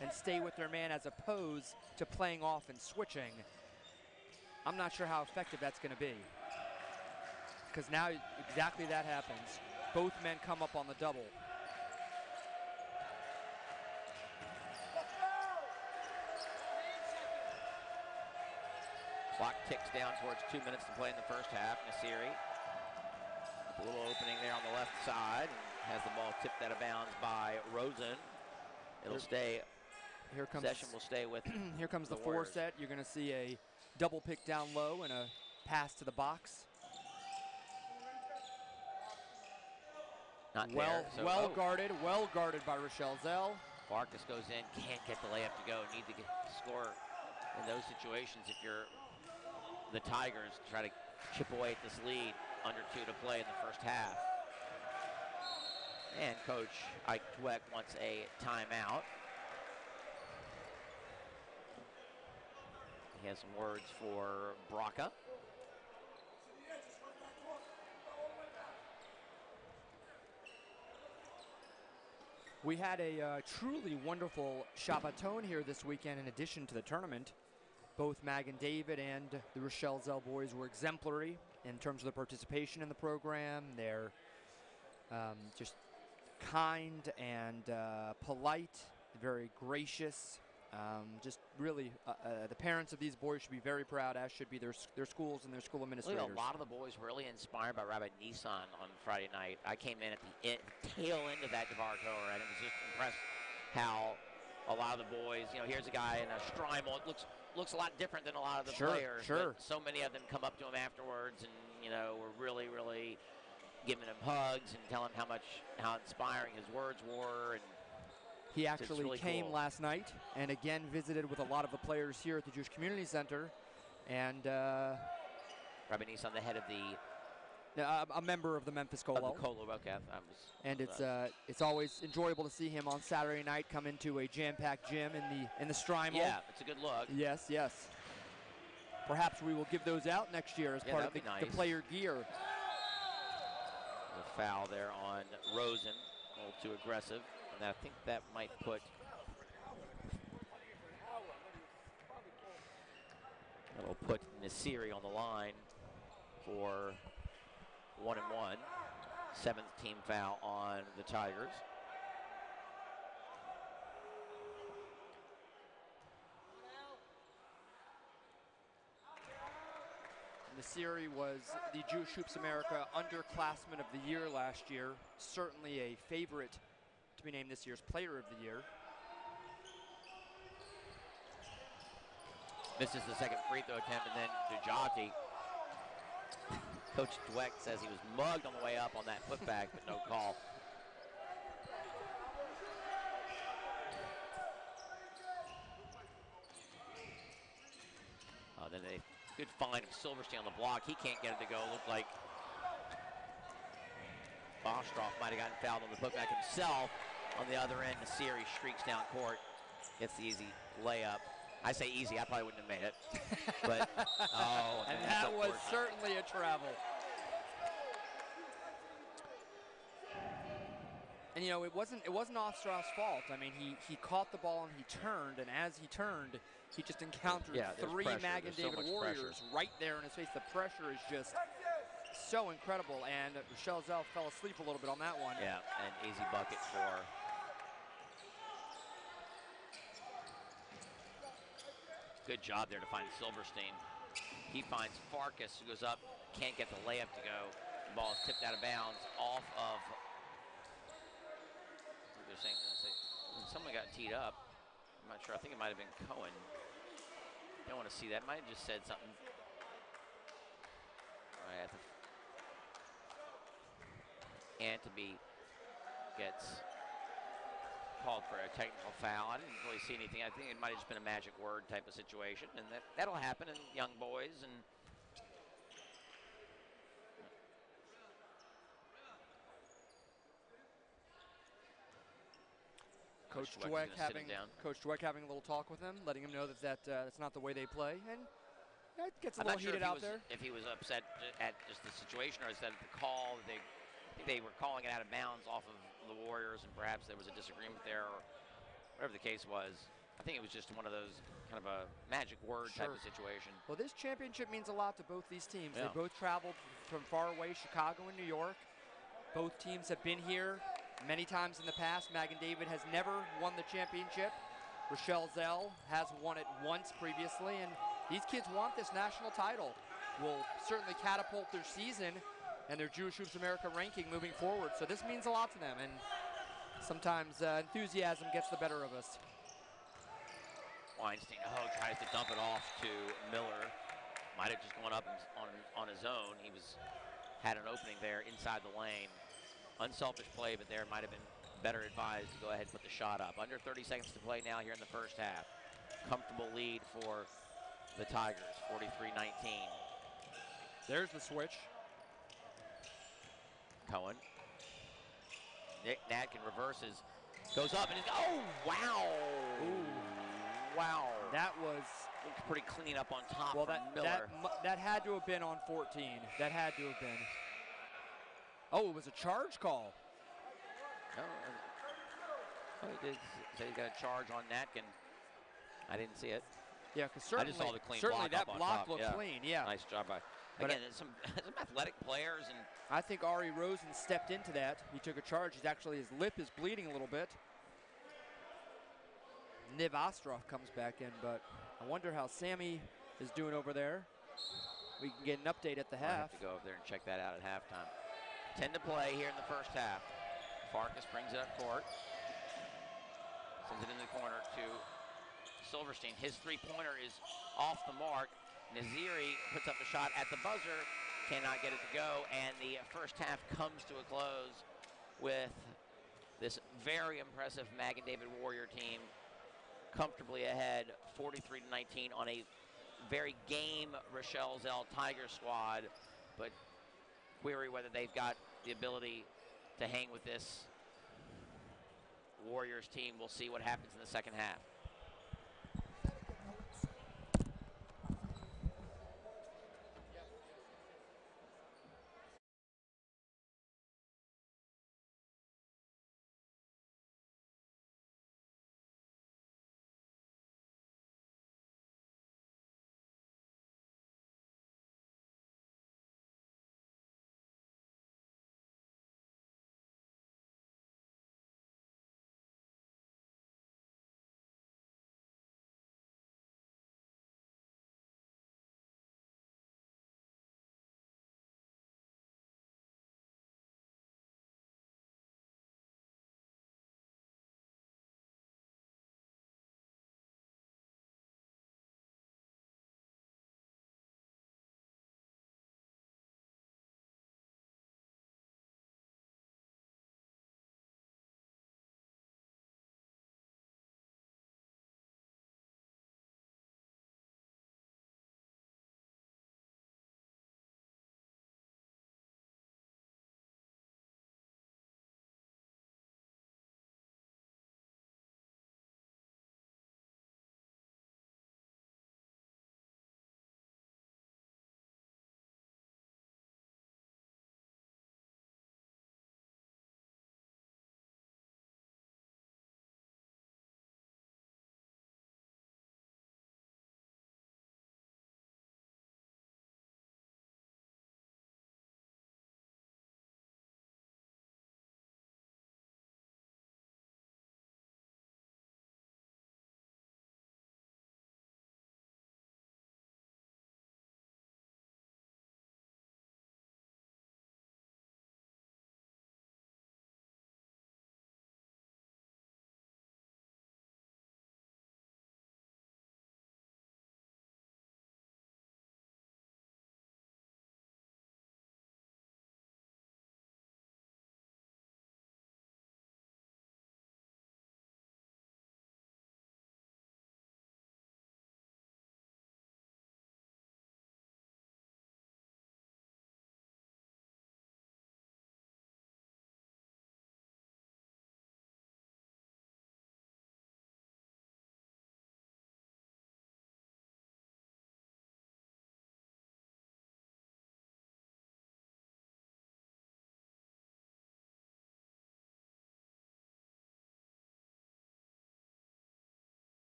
[SPEAKER 2] and stay with their man as opposed to playing off and switching. I'm not sure how effective that's going to be, because now exactly that happens. Both men come up on the double.
[SPEAKER 1] Clock ticks down towards 2 minutes to play in the first half. Nasiri, a little opening there on the left side, and has the ball tipped out of bounds by Rosen. It'll stay.
[SPEAKER 2] Here comes
[SPEAKER 1] possession will stay with.
[SPEAKER 2] Here comes the four set. You're going to see a double pick down low and a pass to the box.
[SPEAKER 1] Not
[SPEAKER 2] well,
[SPEAKER 1] there. So,
[SPEAKER 2] well guarded by Rochelle Zell.
[SPEAKER 1] Farkas goes in, can't get the layup to go. Need to score in those situations if you're the Tigers, to try to chip away at this lead. Under 2 to play in the first half. And Coach Ike Dweck wants a timeout. He has some words for Braca.
[SPEAKER 2] We had a truly wonderful Shabbaton here this weekend in addition to the tournament. Both Magen David and the Rochelle Zell boys were exemplary in terms of the participation in the program. They're just kind and polite, very gracious. Just really, the parents of these boys should be very proud, as should be their schools and their school administrators.
[SPEAKER 1] A lot of the boys were really inspired by Rabbi Nissan on Friday night. I came in at the tail end of that Devar Torah, and it was just impressed how a lot of the boys, here's a guy in a Strimal. It looks a lot different than a lot of the players.
[SPEAKER 2] Sure.
[SPEAKER 1] So many of them come up to him afterwards and, were really, really giving him hugs and telling him how inspiring his words were. And
[SPEAKER 2] he actually
[SPEAKER 1] really
[SPEAKER 2] came
[SPEAKER 1] cool.
[SPEAKER 2] last night and again visited with a lot of the players here at the Jewish Community Center. And
[SPEAKER 1] Rabbi Nissan, the head of the
[SPEAKER 2] No, a member of the Memphis Colo.
[SPEAKER 1] Of the Colo, okay.
[SPEAKER 2] And it's always enjoyable to see him on Saturday night come into a jam-packed gym in the Strymel.
[SPEAKER 1] Yeah, it's a good look.
[SPEAKER 2] Yes, yes. Perhaps we will give those out next year as part of the player gear.
[SPEAKER 1] The foul there on Rosen, a little too aggressive, and I think that might put Nasiri on the line for 1-1. 7th team foul on the Tigers.
[SPEAKER 2] Nasiri was the Jewish Hoops America Underclassman of the Year last year. Certainly a favorite to be named this year's Player of the Year.
[SPEAKER 1] Misses the second free throw attempt, and then Dujati. Coach Dweck says he was mugged on the way up on that putback, but no call. Then a good find of Silverstein on the block. He can't get it to go. Looked like Bostroff might have gotten fouled on the putback himself. On the other end, Nasiri streaks down court, gets the easy layup. I say easy, I probably wouldn't have made it. But, oh.
[SPEAKER 2] And that was certainly a travel. And, you know, it wasn't Ostrov's fault. I mean, he caught the ball and he turned, and as he turned, he just encountered three Magen David Warriors right there in his face. The pressure is just so incredible, and Rochelle Zell fell asleep a little bit on that one.
[SPEAKER 1] Yeah, an easy bucket for good job there to find Silverstein. He finds Farkas, who goes up, can't get the layup to go. The ball is tipped out of bounds off of, they're saying, someone got teed up. I'm not sure, I think it might have been Cohen. Don't want to see that, might have just said something. All right, Antony gets called for a technical foul. I didn't really see anything. I think it might have just been a magic word type of situation, and that'll happen in young boys. And
[SPEAKER 2] Coach Dweck having a little talk with him, letting him know that that's not the way they play, and it gets a little heated out there.
[SPEAKER 1] If he was upset at just the situation, or is that the call that they were calling it out of bounds off of the Warriors, and perhaps there was a disagreement there, or whatever the case was. I think it was just one of those kind of a magic word type of situation.
[SPEAKER 2] Well, this championship means a lot to both these teams. Yeah. They both traveled from far away, Chicago and New York. Both teams have been here many times in the past. Magen David has never won the championship. Rochelle Zell has won it once previously, and these kids want this national title. Will certainly catapult their season and their Jewish Hoops America ranking moving forward. So this means a lot to them, and sometimes enthusiasm gets the better of us.
[SPEAKER 1] Weinstein tries to dump it off to Miller. Might have just gone up on his own. He had an opening there inside the lane. Unselfish play, but there might have been better advised to go ahead and put the shot up. Under 30 seconds to play now here in the first half. Comfortable lead for the Tigers, 43-19.
[SPEAKER 2] There's the switch.
[SPEAKER 1] Cohen. Nick Natkin reverses, goes up, and oh, wow.
[SPEAKER 2] Ooh.
[SPEAKER 1] Wow.
[SPEAKER 2] That was
[SPEAKER 1] looked pretty clean up on top
[SPEAKER 2] well,
[SPEAKER 1] from Miller.
[SPEAKER 2] That had to have been on 14. That had to have been. Oh, it was a charge call.
[SPEAKER 1] Oh, he did say he got a charge on Natkin. I didn't see it.
[SPEAKER 2] Yeah, because certainly,
[SPEAKER 1] I just saw the clean
[SPEAKER 2] certainly
[SPEAKER 1] block
[SPEAKER 2] that block looked clean, yeah.
[SPEAKER 1] Nice job by, again, some athletic players. And
[SPEAKER 2] I think Ari Rosen stepped into that. He took a charge. He's actually, his lip is bleeding a little bit. Niv Ostrov comes back in, but I wonder how Sammy is doing over there. We can get an update at the half.
[SPEAKER 1] Have to go over there and check that out at halftime. 10 to play here in the first half. Farkas brings it up court. Sends it in the corner to Silverstein. His three-pointer is off the mark. Naziri puts up a shot at the buzzer, cannot get it to go, and the first half comes to a close with this very impressive Magen David Warrior team comfortably ahead, 43-19 on a very game Rochelle Zell Tiger squad, but query whether they've got the ability to hang with this Warriors team. We'll see what happens in the second half.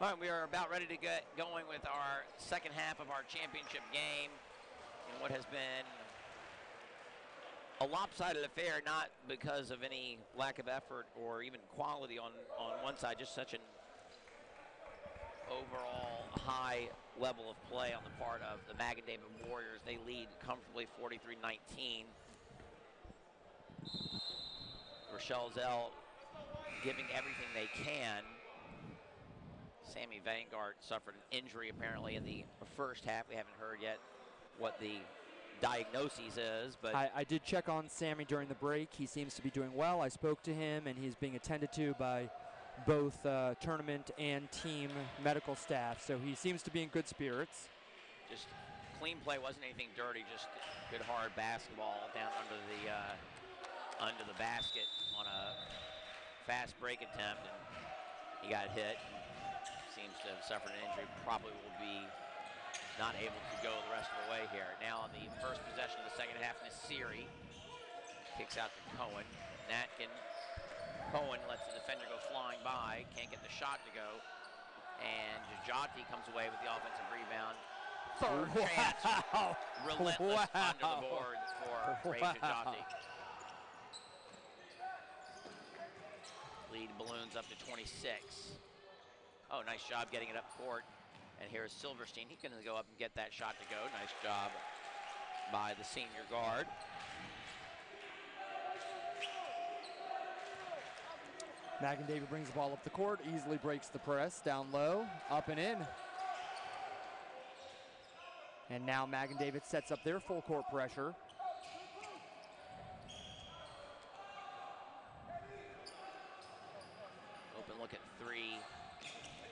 [SPEAKER 1] All right, we are about ready to get going with our second half of our championship game in what has been a lopsided affair, not because of any lack of effort or even quality on one side, just such an overall high level of play on the part of the Magen David Warriors. They lead comfortably 43-19. Rochelle Zell giving everything they can. Sammy Vanguard suffered an injury apparently in the first half. We haven't heard yet what the diagnosis is, but
[SPEAKER 2] I did check on Sammy during the break. He seems to be doing well. I spoke to him, and he's being attended to by both tournament and team medical staff, so he seems to be in good spirits.
[SPEAKER 1] Just clean play, wasn't anything dirty, just good hard basketball down under the basket on a fast break attempt, and he got hit. Seems to have suffered an injury, probably will be not able to go the rest of the way here. Now on the first possession of the second half, Nasiri kicks out to Cohen. Natkin, Cohen lets the defender go flying by, can't get the shot to go, and Jajati comes away with the offensive rebound. Third chance, relentless under the board for Ray Jajati. Lead balloons up to 26. Oh, nice job getting it up court. And here's Silverstein. He can go up and get that shot to go. Nice job by the senior guard.
[SPEAKER 2] Magen David brings the ball up the court, easily breaks the press, down low, up and in. And now Magen David sets up their full court pressure.
[SPEAKER 1] Open look at three.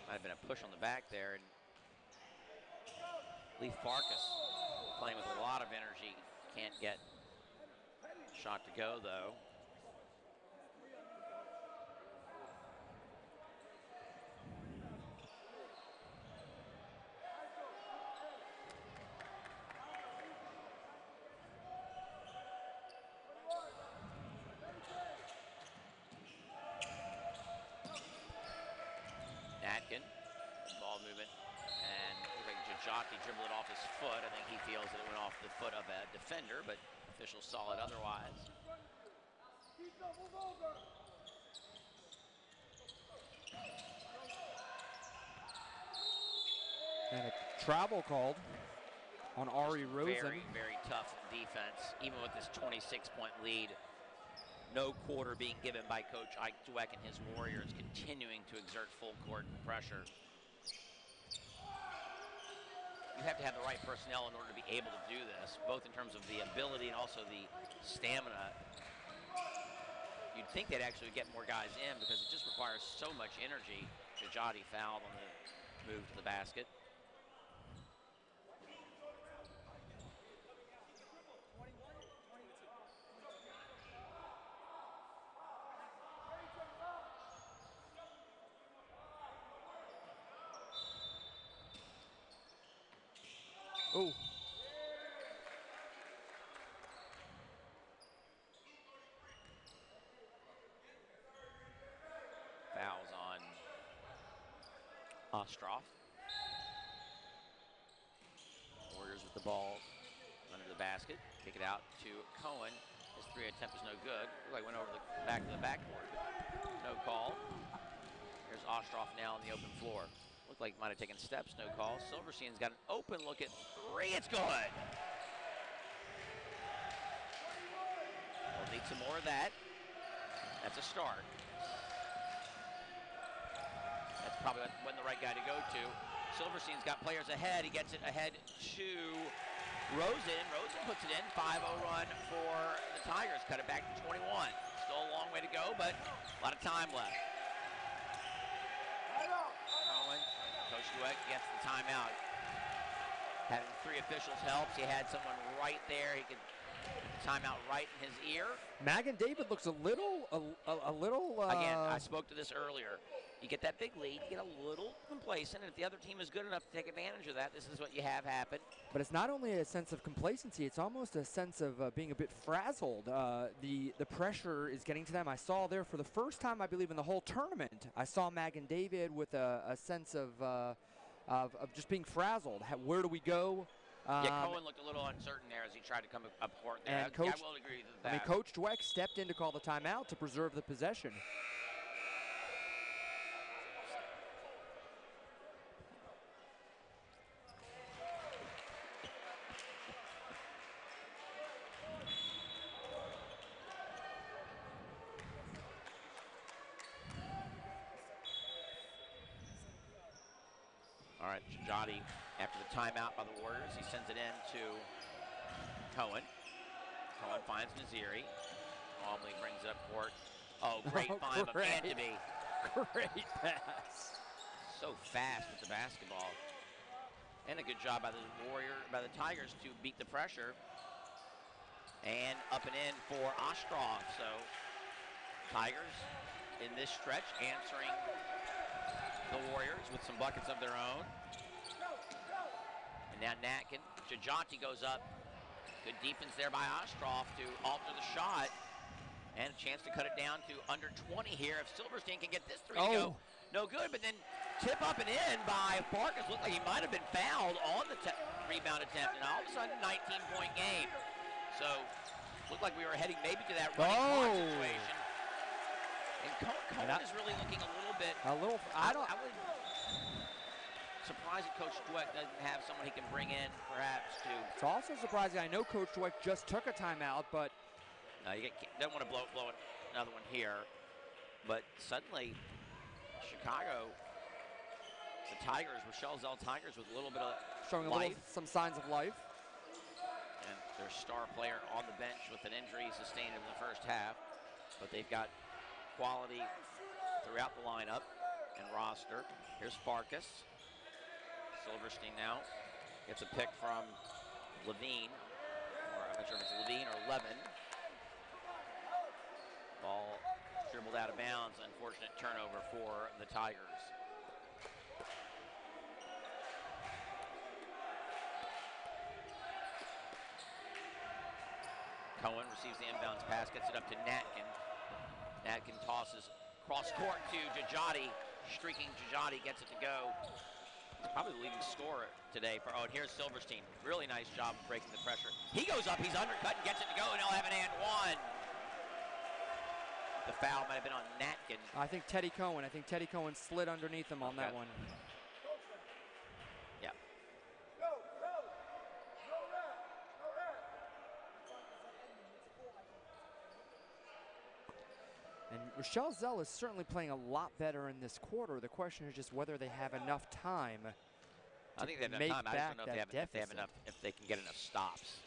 [SPEAKER 1] Might have been a push on the back there. And Leif Farkas playing with a lot of energy. Can't get shot to go, though. Natkin, ball movement, and Jajati dribbled it off his foot. I think he feels that it went off the foot of a defender, but officials saw it otherwise.
[SPEAKER 2] And a travel called on Ari Rosen.
[SPEAKER 1] Very, very tough defense, even with this 26-point lead. No quarter being given by Coach Ike Dweck and his Warriors, continuing to exert full court pressure. You have to have the right personnel in order to be able to do this, both in terms of the ability and also the stamina. You'd think they'd actually get more guys in because it just requires so much energy. Jajati fouled on the move to the basket.
[SPEAKER 2] Oh.
[SPEAKER 1] Fouls on Ostroff. Warriors with the ball under the basket. Kick it out to Cohen. His three attempt is no good. Looks like went over the back of the backboard. No call. Here's Ostroff now on the open floor. Looked like he might have taken steps, no call. Silverstein's got an open look at three, it's good. We'll need some more of that. That's a start. That's probably when the right guy to go to. Silverstein's got players ahead. He gets it ahead to Rosen. Rosen puts it in. 5-0 run for the Tigers. Cut it back to 21. Still a long way to go, but a lot of time left. Coach Dweck gets the timeout. Having three officials helps. He had someone right there. He could timeout right in his ear.
[SPEAKER 2] Magen David looks a little.
[SPEAKER 1] Again, I spoke to this earlier. You get that big lead, you get a little complacent. complacent, and if the other team is good enough to take advantage of that, this is what you have happen.
[SPEAKER 2] But it's not only a sense of complacency, it's almost a sense of being a bit frazzled. The pressure is getting to them. I saw there for the first time, I believe, in the whole tournament, I saw Magen David with a sense of just being frazzled. Where do we go?
[SPEAKER 1] Yeah, Cohen looked a little uncertain there as he tried to come up court there.
[SPEAKER 2] And Coach,
[SPEAKER 1] I will agree with that.
[SPEAKER 2] I mean, Coach Dweck stepped in to call the timeout to preserve the possession.
[SPEAKER 1] All right, Jajati, after the timeout by the Warriors, he sends it in to Cohen. Cohen finds Naziri. Calmly brings it up court. Oh, great find by Anthony.
[SPEAKER 2] Great pass.
[SPEAKER 1] So fast with the basketball. And a good job by the Tigers to beat the pressure. And up and in for Ostrov. So Tigers in this stretch answering the Warriors with some buckets of their own. And now Natkin. Jajati goes up. Good defense there by Ostrov to alter the shot. And a chance to cut it down to under 20 here. If Silverstein can get this three to go, no good. But then tip up and in by Farkas. Looked like he might have been fouled on the rebound attempt. And all of a sudden, 19-point game. So looked like we were heading maybe to that running clock situation. And Cohen is really looking a little bit. I would surprised that Coach Dweck doesn't have someone he can bring in, perhaps, to.
[SPEAKER 2] It's also surprising. I know Coach Dweck just took a timeout, but
[SPEAKER 1] you don't want to blow another one here. But suddenly, Chicago, the Tigers, Rochelle Zell Tigers, with a little bit of
[SPEAKER 2] showing some signs of life.
[SPEAKER 1] And their star player on the bench with an injury sustained in the first half, but they've got quality throughout the lineup and roster. Here's Farkas. Silverstein now gets a pick from Levine, or I'm not sure if it's Levine or Levin. Ball dribbled out of bounds. Unfortunate turnover for the Tigers. Cohen receives the inbounds pass, gets it up to Natkin. Natkin tosses cross court to Jajati. Streaking Jajati gets it to go. He's probably the leading scorer today. And here's Silverstein. Really nice job of breaking the pressure. He goes up, he's undercut and gets it to go, and he'll have an and one. The foul might have been on Natkin.
[SPEAKER 2] I think Teddy Cohen. Slid underneath him on that one.
[SPEAKER 1] Yeah.
[SPEAKER 2] And Rochelle Zell is certainly playing a lot better in this quarter. The question is just whether they have enough time.
[SPEAKER 1] I think they have enough time. I just don't know if they have enough, if they can get enough stops.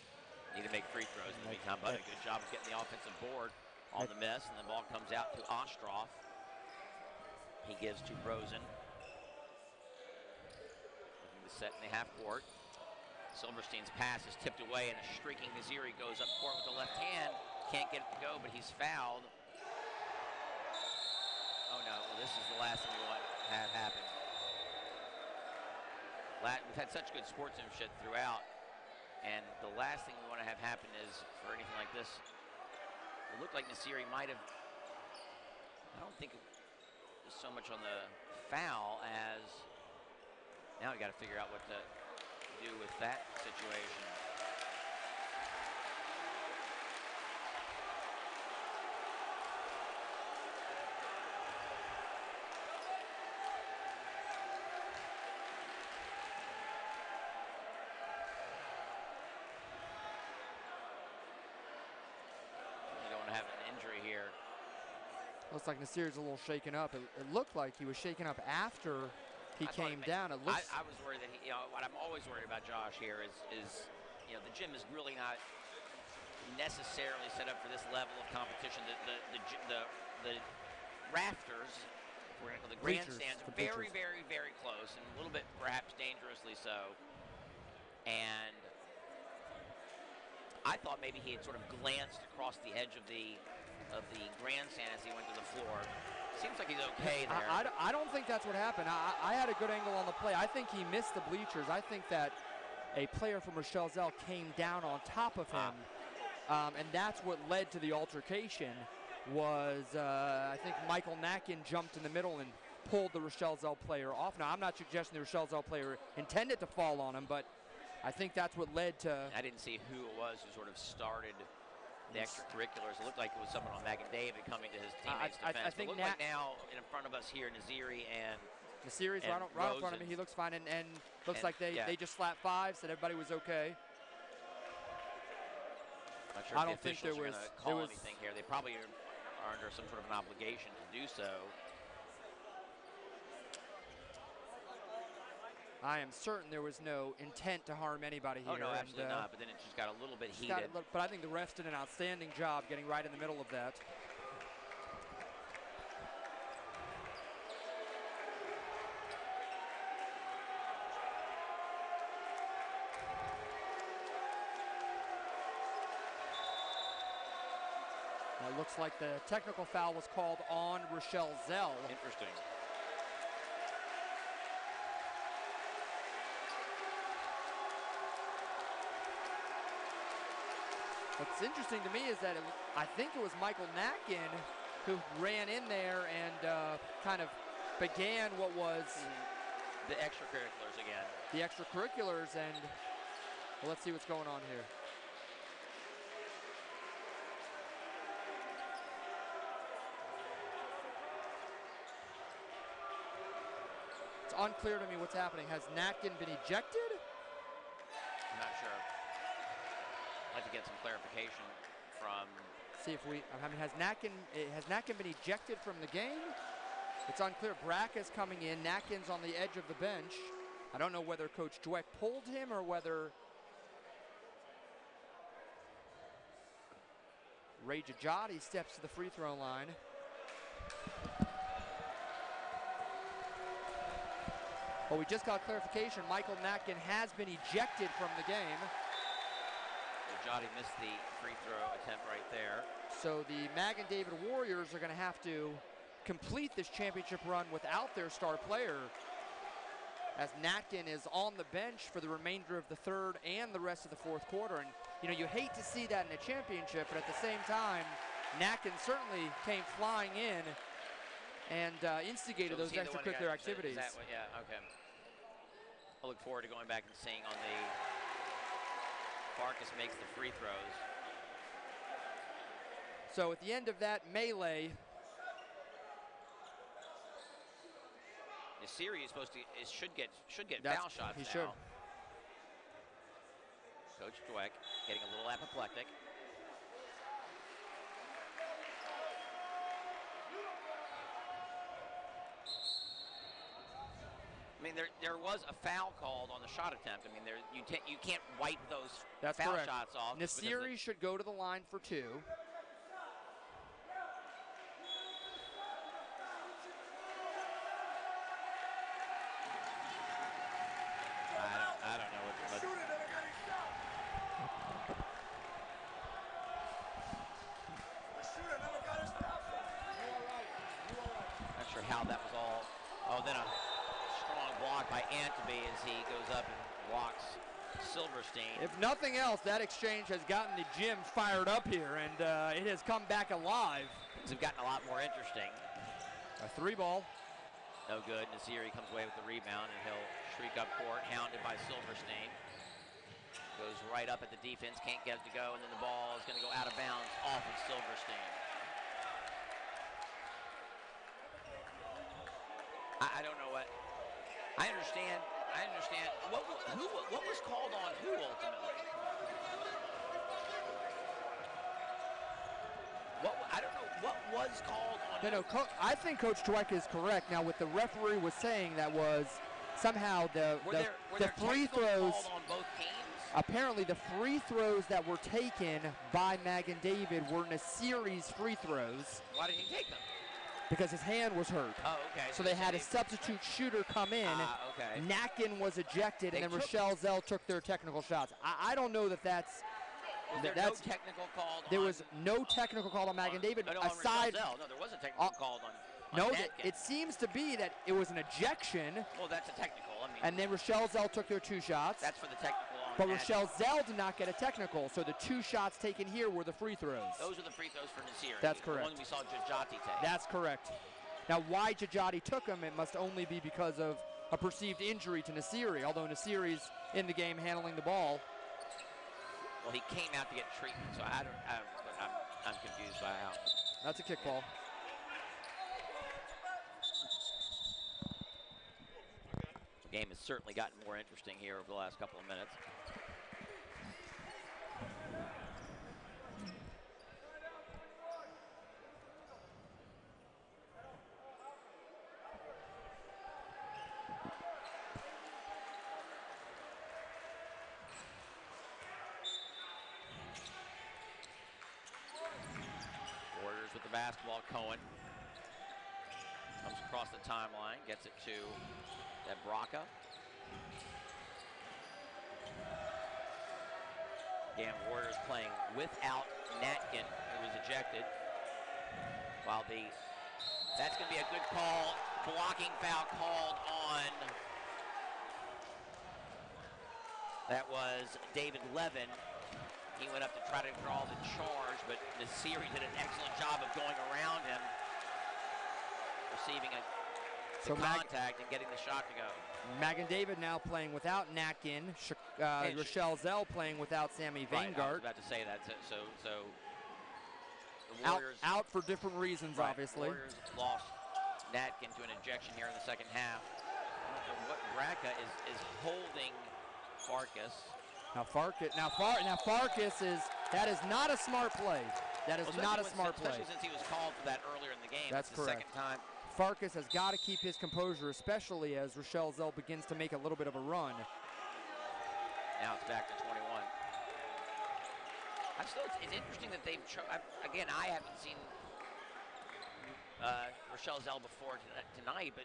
[SPEAKER 1] Need to make free throws in the meantime, but a good job of getting the offensive board on the miss, and the ball comes out to Ostrov. He gives to Rosen. Looking to set in the half court. Silverstein's pass is tipped away, and a streaking Naziri goes up court with the left hand. Can't get it to go, but he's fouled. Oh no, well, this is the last thing we want to have happen. We've had such good sportsmanship throughout, and the last thing we want to have happen is for anything like this. It looked like Naziri might have, I don't think it was so much on the foul as, now we got to figure out what to do with that situation.
[SPEAKER 2] Looks like Nasir's a little shaken up. It looked like he was shaken up after he came down. It looks.
[SPEAKER 1] I was worried that what I'm always worried about Josh here is the gym is really not necessarily set up for this level of competition. The rafters, we're going to call the grandstands, are very, very, very close, and a little bit perhaps dangerously so. And I thought maybe he had sort of glanced across the edge of the grandstand as he went to the floor. Seems like he's okay there.
[SPEAKER 2] I don't think that's what happened. I had a good angle on the play. I think he missed the bleachers. I think that a player from Rochelle Zell came down on top of him, and that's what led to the altercation. Was I think Michael Nacken jumped in the middle and pulled the Rochelle Zell player off. Now, I'm not suggesting the Rochelle Zell player intended to fall on him, but I think that's what led to...
[SPEAKER 1] I didn't see who it was who sort of started the extracurriculars. It looked like it was someone on Magen David coming to his teammates' defense.
[SPEAKER 2] I think
[SPEAKER 1] it looked like now in front of us here, Naziri and
[SPEAKER 2] Naziri's right in front of me. He looks fine, and looks like they just slapped five, said everybody was okay.
[SPEAKER 1] Not sure if the officials are going to call anything here. They probably are under some sort of an obligation to do so.
[SPEAKER 2] I am certain there was no intent to harm anybody here.
[SPEAKER 1] Oh, no, absolutely not. But then it just got a little bit heated.
[SPEAKER 2] But I think the refs did an outstanding job getting right in the middle of that. It looks like the technical foul was called on Rochelle Zell.
[SPEAKER 1] Interesting.
[SPEAKER 2] What's interesting to me is that I think it was Michael Nacken who ran in there and kind of began what was...
[SPEAKER 1] The extracurriculars again.
[SPEAKER 2] The extracurriculars, and well, let's see what's going on here. It's unclear to me what's happening. Has Nacken been ejected?
[SPEAKER 1] I'm not sure. I'd like to get some clarification from...
[SPEAKER 2] See if we... I mean, has Nacken been ejected from the game? It's unclear. Brack is coming in. Nacken's on the edge of the bench. I don't know whether Coach Dweck pulled him or whether... Ray Jajati steps to the free throw line. Well, we just got clarification. Michael Nacken has been ejected from the game.
[SPEAKER 1] Jajati missed the free throw attempt right there.
[SPEAKER 2] So the Magen David Warriors are going to have to complete this championship run without their star player, as Nacken is on the bench for the remainder of the third and the rest of the fourth quarter. And, you know, you hate to see that in a championship, but at the same time, Nacken certainly came flying in and instigated those extracurricular activities.
[SPEAKER 1] Yeah, okay. I look forward to going back and seeing on the Farkas makes the free throws.
[SPEAKER 2] So at the end of that melee,
[SPEAKER 1] the series is supposed to should get foul shots
[SPEAKER 2] he
[SPEAKER 1] now.
[SPEAKER 2] Should.
[SPEAKER 1] Coach Dweck getting a little apoplectic. I mean, there was a foul called on the shot attempt. I mean, you can't wipe those foul shots off.
[SPEAKER 2] Nasiri should go to the line for two.
[SPEAKER 1] I don't know what. Not sure how that was all. Oh, then a strong block by Anteby as he goes up and blocks Silverstein.
[SPEAKER 2] If nothing else, that exchange has gotten the gym fired up here, and it has come back alive.
[SPEAKER 1] Things have gotten a lot more interesting.
[SPEAKER 2] A three ball.
[SPEAKER 1] No good. Naziri comes away with the rebound, and he'll shriek up court, hounded by Silverstein. Goes right up at the defense, can't get it to go, and then the ball is going to go out of bounds off of Silverstein. I don't know what. I understand. What was called on who ultimately? I don't know what was called on.
[SPEAKER 2] No, I think Coach Dweck is correct. Now, what the referee was saying, that was somehow the free throws.
[SPEAKER 1] On both teams?
[SPEAKER 2] Apparently, the free throws that were taken by Magen David were Nasiri's free throws.
[SPEAKER 1] Why didn't he take them?
[SPEAKER 2] Because his hand was hurt.
[SPEAKER 1] Oh, okay.
[SPEAKER 2] So they had a substitute shooter come in.
[SPEAKER 1] Okay.
[SPEAKER 2] Nacken was ejected, and then Rochelle Zell took their technical shots. I don't know that that's...
[SPEAKER 1] Was there no technical call?
[SPEAKER 2] There was no technical call on Magen David.
[SPEAKER 1] Aside, no, there was a technical call on.
[SPEAKER 2] No,
[SPEAKER 1] Magen.
[SPEAKER 2] it seems to be that it was an ejection.
[SPEAKER 1] Well, that's a technical. I mean,
[SPEAKER 2] And then Rochelle Zell took their 2 shots.
[SPEAKER 1] that's for the technical on
[SPEAKER 2] But
[SPEAKER 1] Magen.
[SPEAKER 2] Rochelle Zell did not get a technical, so the 2 shots taken here were the free throws.
[SPEAKER 1] Those are the free throws for Nasiri.
[SPEAKER 2] That's
[SPEAKER 1] The
[SPEAKER 2] correct.
[SPEAKER 1] one we saw Jajati take.
[SPEAKER 2] That's correct. Now, why Jajati took them, it must only be because of a perceived injury to Nasiri, although Nasiri's in the game handling the ball.
[SPEAKER 1] Well, he came out to get treatment, so I'm confused by how.
[SPEAKER 2] That's a kick ball.
[SPEAKER 1] The game has certainly gotten more interesting here over the last couple of minutes. Warriors with the basketball. Cohen comes across the timeline, gets it to Braca. Again, Warriors playing without Natkin, who was ejected. While that's going to be a good call. Blocking foul called on. That was David Levin. He went up to try to draw the charge, but Nasiri did an excellent job of going around him, receiving contact and getting the shot to go.
[SPEAKER 2] Magen David now playing without Natkin. Rochelle Zell playing without Sammy Vanguard.
[SPEAKER 1] I was about to say that. So the Warriors
[SPEAKER 2] out for different reasons, obviously.
[SPEAKER 1] Warriors lost Natkin to an ejection here in the second half. I don't know what Braca is holding Farkas.
[SPEAKER 2] Now Farkas that is not a smart play. That is not a smart play.
[SPEAKER 1] Especially since he was called for that earlier in the game.
[SPEAKER 2] That's correct.
[SPEAKER 1] The second time.
[SPEAKER 2] Farkas has got to keep his composure, especially as Rochelle Zell begins to make a little bit of a run.
[SPEAKER 1] Now it's back to 21. It's interesting that they've again, I haven't seen Rochelle Zell before tonight, but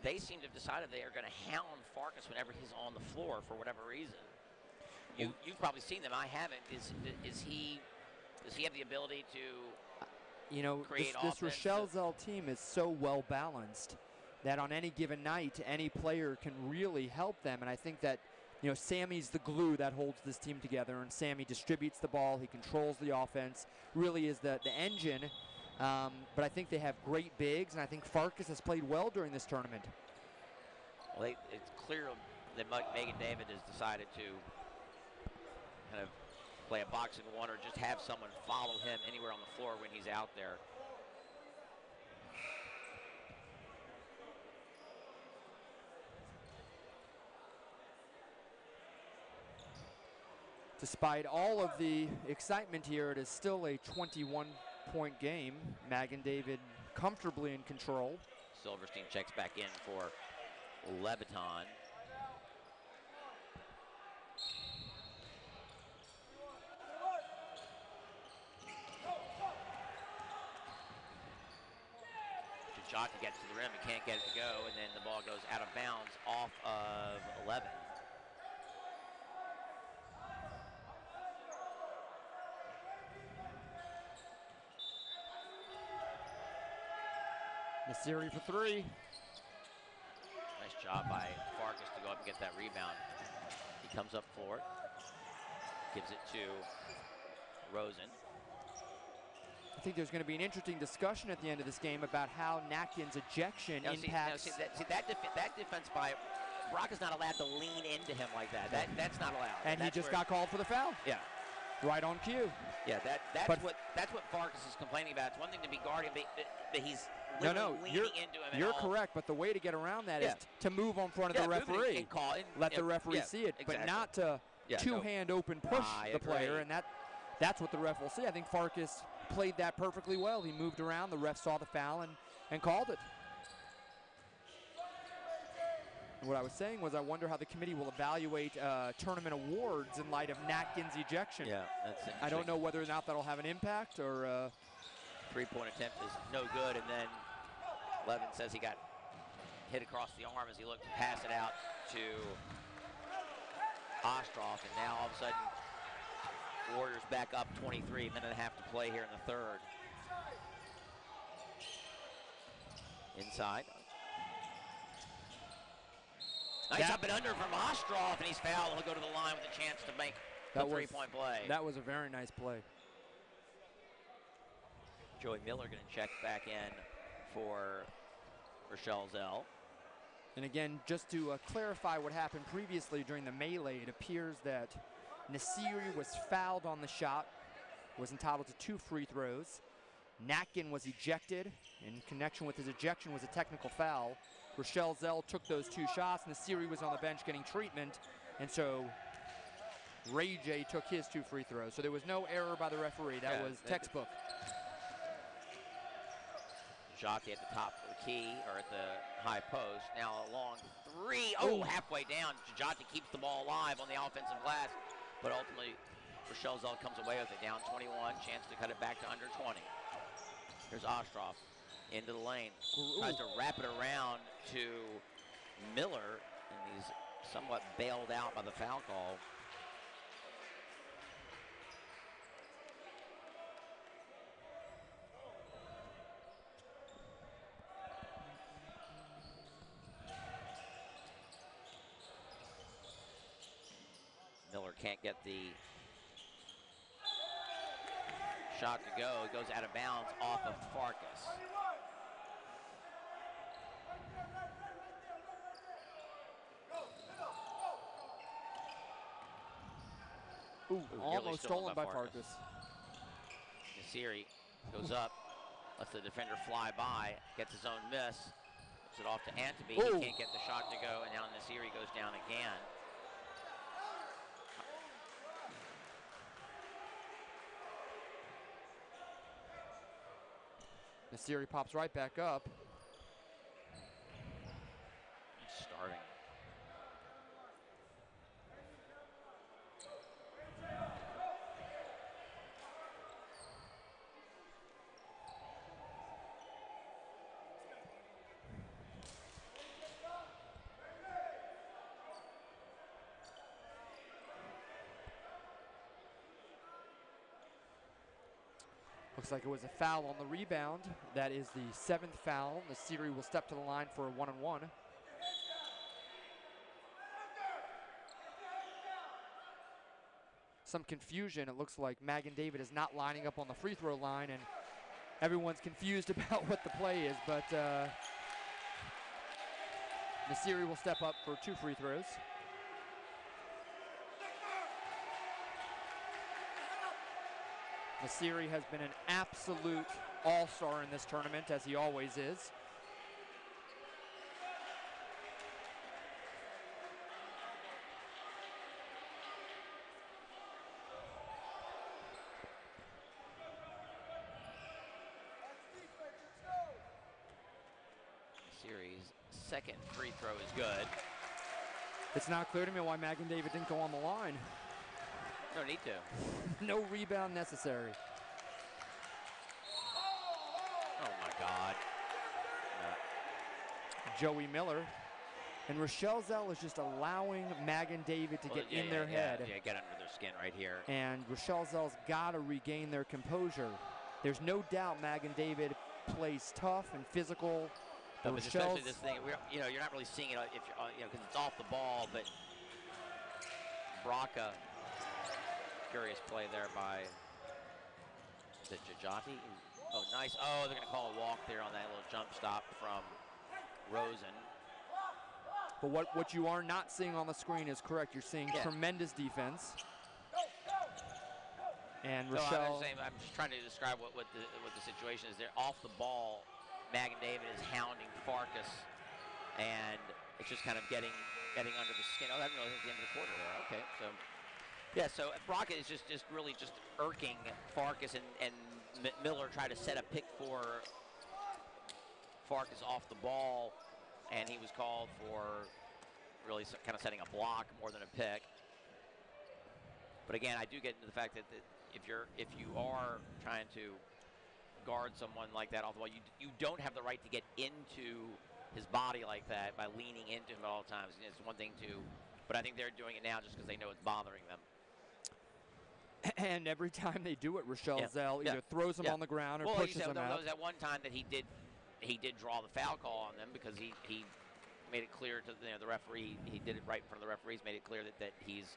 [SPEAKER 1] they seem to have decided they are going to hound Farkas whenever he's on the floor for whatever reason. You've probably seen them. I haven't. Does he have the ability to?
[SPEAKER 2] You know, this Rochelle Zell team is so well balanced that on any given night, any player can really help them. And I think that, you know, Sammy's the glue that holds this team together, and Sammy distributes the ball. He controls the offense, really is the engine. But I think they have great bigs, and I think Farkas has played well during this tournament.
[SPEAKER 1] Well, it's clear that Magen David has decided to kind of play a boxing one or just have someone follow him anywhere on the floor when he's out there.
[SPEAKER 2] Despite all of the excitement here, it is still a 21-point game. Magen David comfortably in control.
[SPEAKER 1] Silverstein checks back in for Leviton. Jajati gets to the rim, he can't get it to go, and then the ball goes out of bounds off of 11.
[SPEAKER 2] Nasiri for 3.
[SPEAKER 1] Nice job by Farkas to go up and get that rebound. He comes up for it, gives it to Rosen.
[SPEAKER 2] I think there's going to be an interesting discussion at the end of this game about how Natkin's ejection impacts.
[SPEAKER 1] That defense by Brock is not allowed to lean into him like that. That's not allowed.
[SPEAKER 2] And he just got called for the foul.
[SPEAKER 1] Yeah.
[SPEAKER 2] Right on cue.
[SPEAKER 1] Yeah, that's what Farkas is complaining about. It's one thing to be guarding, but he's leaning into him.
[SPEAKER 2] You're correct, but the way to get around that is to move on front of the referee.
[SPEAKER 1] And call it,
[SPEAKER 2] let the referee see it, but not to two-hand open push the player, and that's what the ref will see. I think Farkas played that perfectly well. He moved around, the ref saw the foul and called it. And what I was saying was I wonder how the committee will evaluate tournament awards in light of Natkin's ejection.
[SPEAKER 1] Yeah, that's interesting.
[SPEAKER 2] I don't know whether or not that'll have an impact or...
[SPEAKER 1] Three-point attempt is no good, and then Levin says he got hit across the arm as he looked to pass it out to Ostroff, and now all of a sudden Warriors back up 23, minute and a half to play here in the third. Inside. Nice up and under from Ostroff, and he's fouled. He'll go to the line with a chance to make the three-point play.
[SPEAKER 2] That was a very nice play.
[SPEAKER 1] Joey Miller going to check back in for Rochelle Zell.
[SPEAKER 2] And again, just to clarify what happened previously during the melee, it appears that Nasiri was fouled on the shot, was entitled to 2 free throws. Natkin was ejected. In connection with his ejection was a technical foul. Rochelle Zell took those 2 shots. Nasiri was on the bench getting treatment, and so Ray J took his 2 free throws. So there was no error by the referee. That was textbook.
[SPEAKER 1] Jockey at the top of the key, or at the high post. Now a long 3. Oh, halfway down. Jockey keeps the ball alive on the offensive glass, but ultimately Rochelle Zell comes away with it. Down 21, chance to cut it back to under 20. Here's Ostroff into the lane. Tries to wrap it around to Miller, and he's somewhat bailed out by the foul call. Miller can't get the shot to go. It goes out of bounds off of Farkas.
[SPEAKER 2] Almost stolen by Farkas.
[SPEAKER 1] Nasiri goes up, lets the defender fly by, gets his own miss, puts it off to Anteby. He can't get the shot to go, and now Nasiri goes down again.
[SPEAKER 2] Nasiri pops right back up.
[SPEAKER 1] He's starting.
[SPEAKER 2] Looks like it was a foul on the rebound. That is the 7th foul. Nasiri will step to the line for a 1-on-1. Some confusion. It looks like Magen David is not lining up on the free throw line, and everyone's confused about what the play is, but Nasiri will step up for 2 free throws. Nasiri has been an absolute all-star in this tournament, as he always is.
[SPEAKER 1] Nasiri's second free throw is good.
[SPEAKER 2] It's not clear to me why Magen David didn't go on the line.
[SPEAKER 1] No need to.
[SPEAKER 2] No rebound necessary.
[SPEAKER 1] Oh my God.
[SPEAKER 2] Joey Miller. And Rochelle Zell is just allowing Magen David to get in their head.
[SPEAKER 1] Yeah, get under their skin right here.
[SPEAKER 2] And Rochelle Zell's got to regain their composure. There's no doubt Magen David plays tough and physical.
[SPEAKER 1] But especially this thing, you're not really seeing it if because it's off the ball. But Braca. Curious play there by, is it Jajati? Oh, nice. Oh, they're going to call a walk there on that little jump stop from Rosen.
[SPEAKER 2] But what you are not seeing on the screen is correct. You're seeing tremendous defense. And Rochelle.
[SPEAKER 1] I'm just trying to describe what the situation is. They're off the ball. Magen David is hounding Farkas, and it's just kind of getting under the skin. Oh, that really is the end of the quarter there. Okay, so. Yeah, so Braca is just really irking Farkas, and Miller tried to set a pick for Farkas off the ball, and he was called for really kind of setting a block more than a pick. But again, I do get into the fact that if you are trying to guard someone like that off the ball, you don't have the right to get into his body like that by leaning into him at all times. It's one thing to, but I think they're doing it now just because they know it's bothering them.
[SPEAKER 2] And every time they do it, Rochelle Zell either throws him on the ground or pushes him out.
[SPEAKER 1] There was that one time that he he did draw the foul call on them because he made it clear to the referee. He did it right in front of the referees, made it clear that he's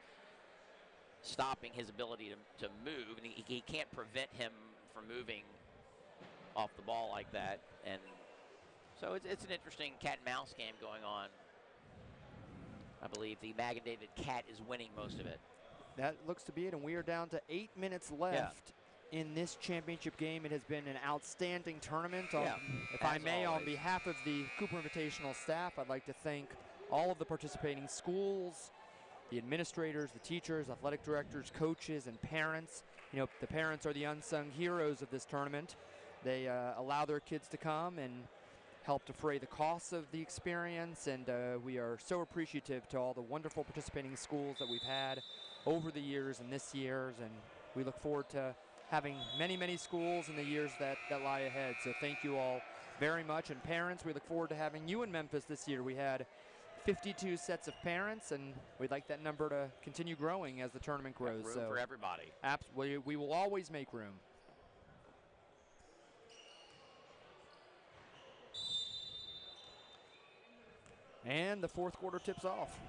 [SPEAKER 1] stopping his ability to move, and he can't prevent him from moving off the ball like that. And so it's an interesting cat and mouse game going on. I believe the Magen David Cat is winning most of it.
[SPEAKER 2] That looks to be it, and we are down to 8 minutes left in this championship game. It has been an outstanding tournament. If I may, on behalf of the Cooper Invitational staff, I'd like to thank all of the participating schools, the administrators, the teachers, athletic directors, coaches, and parents. You know, the parents are the unsung heroes of this tournament. They allow their kids to come and help defray the costs of the experience, and we are so appreciative to all the wonderful participating schools that we've had over the years and this year's, and we look forward to having many, many schools in the years that lie ahead. So thank you all very much. And parents, we look forward to having you in Memphis this year. We had 52 sets of parents, and we'd like that number to continue growing as the tournament grows.
[SPEAKER 1] Room for everybody.
[SPEAKER 2] Absolutely, we will always make room. And the fourth quarter tips off.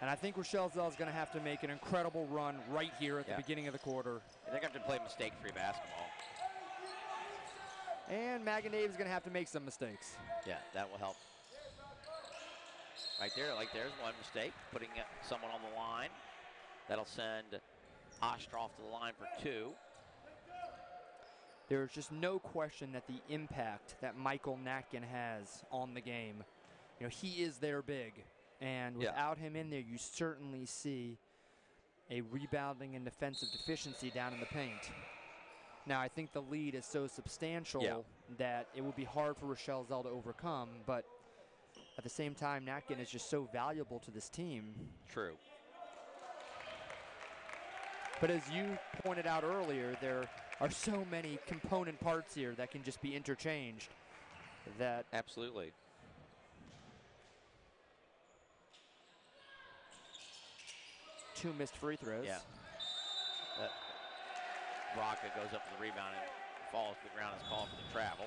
[SPEAKER 2] And I think Rochelle Zell is going to have to make an incredible run right here at the beginning of the quarter.
[SPEAKER 1] They're going to have to play mistake-free basketball.
[SPEAKER 2] And Magen David is going to have to make some mistakes.
[SPEAKER 1] Yeah, that will help. Right there, there's one mistake, putting someone on the line. That'll send Ostroff to the line for 2.
[SPEAKER 2] There's just no question that the impact that Michael Natkin has on the game, you know, he is their big. And without him in there, you certainly see a rebounding and defensive deficiency down in the paint. Now, I think the lead is so substantial that it will be hard for Rochelle Zell to overcome, but at the same time, Natkin is just so valuable to this team.
[SPEAKER 1] True.
[SPEAKER 2] But as you pointed out earlier, there are so many component parts here that can just be interchanged. That
[SPEAKER 1] absolutely.
[SPEAKER 2] Two missed free throws.
[SPEAKER 1] Yeah. Rocca goes up for the rebound and falls to the ground. Is called for the travel.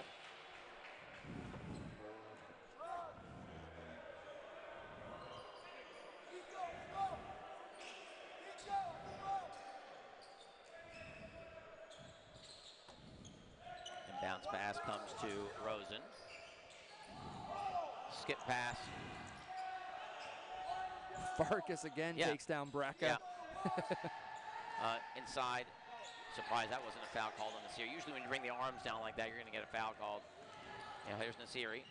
[SPEAKER 1] And bounce pass comes to Rosen. Skip pass.
[SPEAKER 2] Farkas again takes down Braca.
[SPEAKER 1] Inside. Surprised that wasn't a foul called on Nasiri. Usually when you bring the arms down like that, you're going to get a foul called. Here's Nasiri.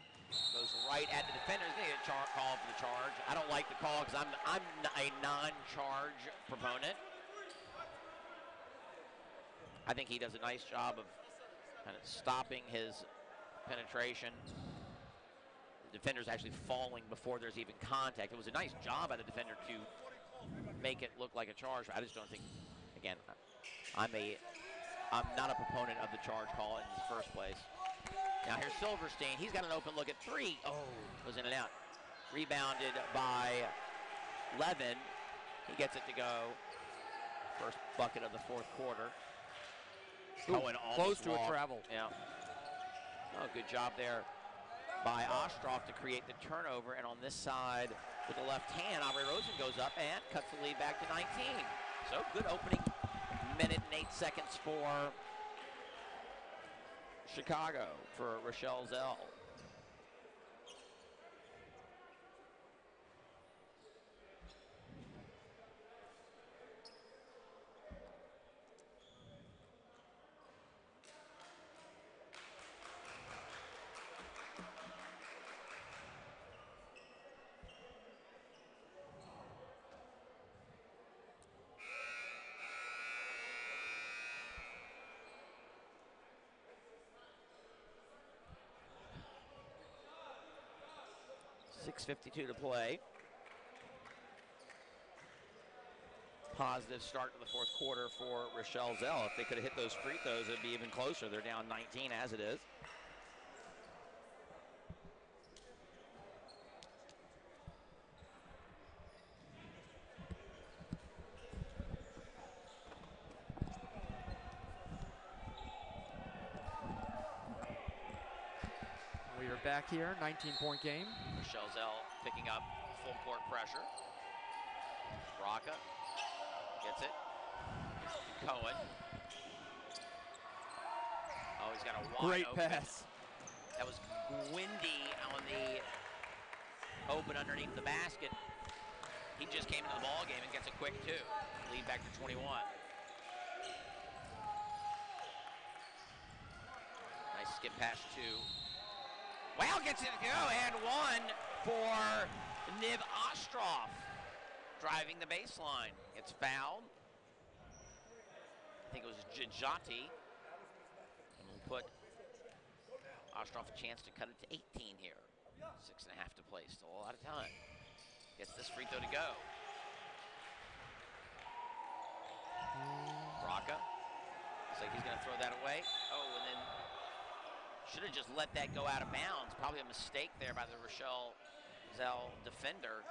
[SPEAKER 1] Goes right at the defenders. They get a call for the charge. I don't like the call because I'm a non-charge proponent. I think he does a nice job of kind of stopping his penetration. The defender's actually falling before there's even contact. It was a nice job by the defender to make it look like a charge. I just don't think, again, I'm not a proponent of the charge call in the first place. Now here's Silverstein. He's got an open look at 3. Oh, goes in and out. Rebounded by Levin. He gets it to go. First bucket of the fourth quarter. Cohen
[SPEAKER 2] close to
[SPEAKER 1] walked.
[SPEAKER 2] a travel.
[SPEAKER 1] Yeah. Oh, good job there by Ostroff to create the turnover. And on this side, with the left hand, Aubrey Rosen goes up and cuts the lead back to 19. So good opening minute and 8 seconds for Chicago, for Rochelle Zell. .6:52 to play. Positive start to the fourth quarter for Rochelle Zell. If they could have hit those free throws, it'd be even closer. They're down 19 as it is.
[SPEAKER 2] back here, 19-point game.
[SPEAKER 1] Rochelle Zell picking up full court pressure. Rocca gets it. Cohen. Oh, he's got a wide
[SPEAKER 2] Great
[SPEAKER 1] open.
[SPEAKER 2] pass.
[SPEAKER 1] That was windy on the open underneath the basket. He just came into the ball game and gets a quick 2. Lead back to 21. Nice skip pass 2. Well, gets it to go, and 1 for Niv Ostroff. Driving the baseline. Gets fouled. I think it was Jajati. And we'll put Ostroff a chance to cut it to 18 here. 6.5 to play, still a lot of time. Gets this free throw to go. Rocca. Looks like he's going to throw that away. Oh, and then should have just let that go out of bounds. Probably a mistake there by the Rochelle Zell defender.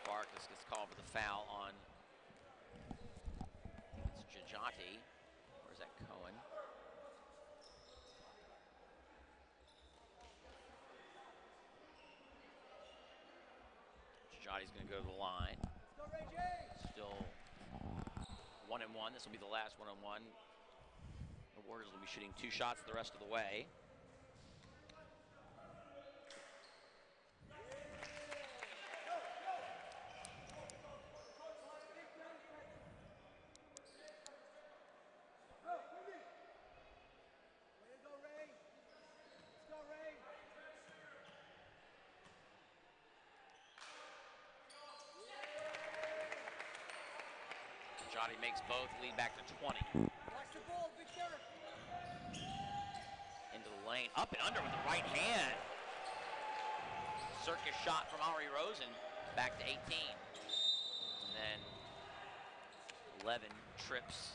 [SPEAKER 1] Barkas gets called for the foul on, I think it's Jajati, or is that Cohen? Jajati's going to go to the line. Still 1-1. This will be the last 1-on-1. The Warriors will be shooting 2 shots the rest of the way. Jajati makes both, lead back to 20.
[SPEAKER 3] Watch the ball, Victor.
[SPEAKER 1] Into the lane, up and under with the right hand. Circus shot from Ari Rosen, back to 18. And then 11 trips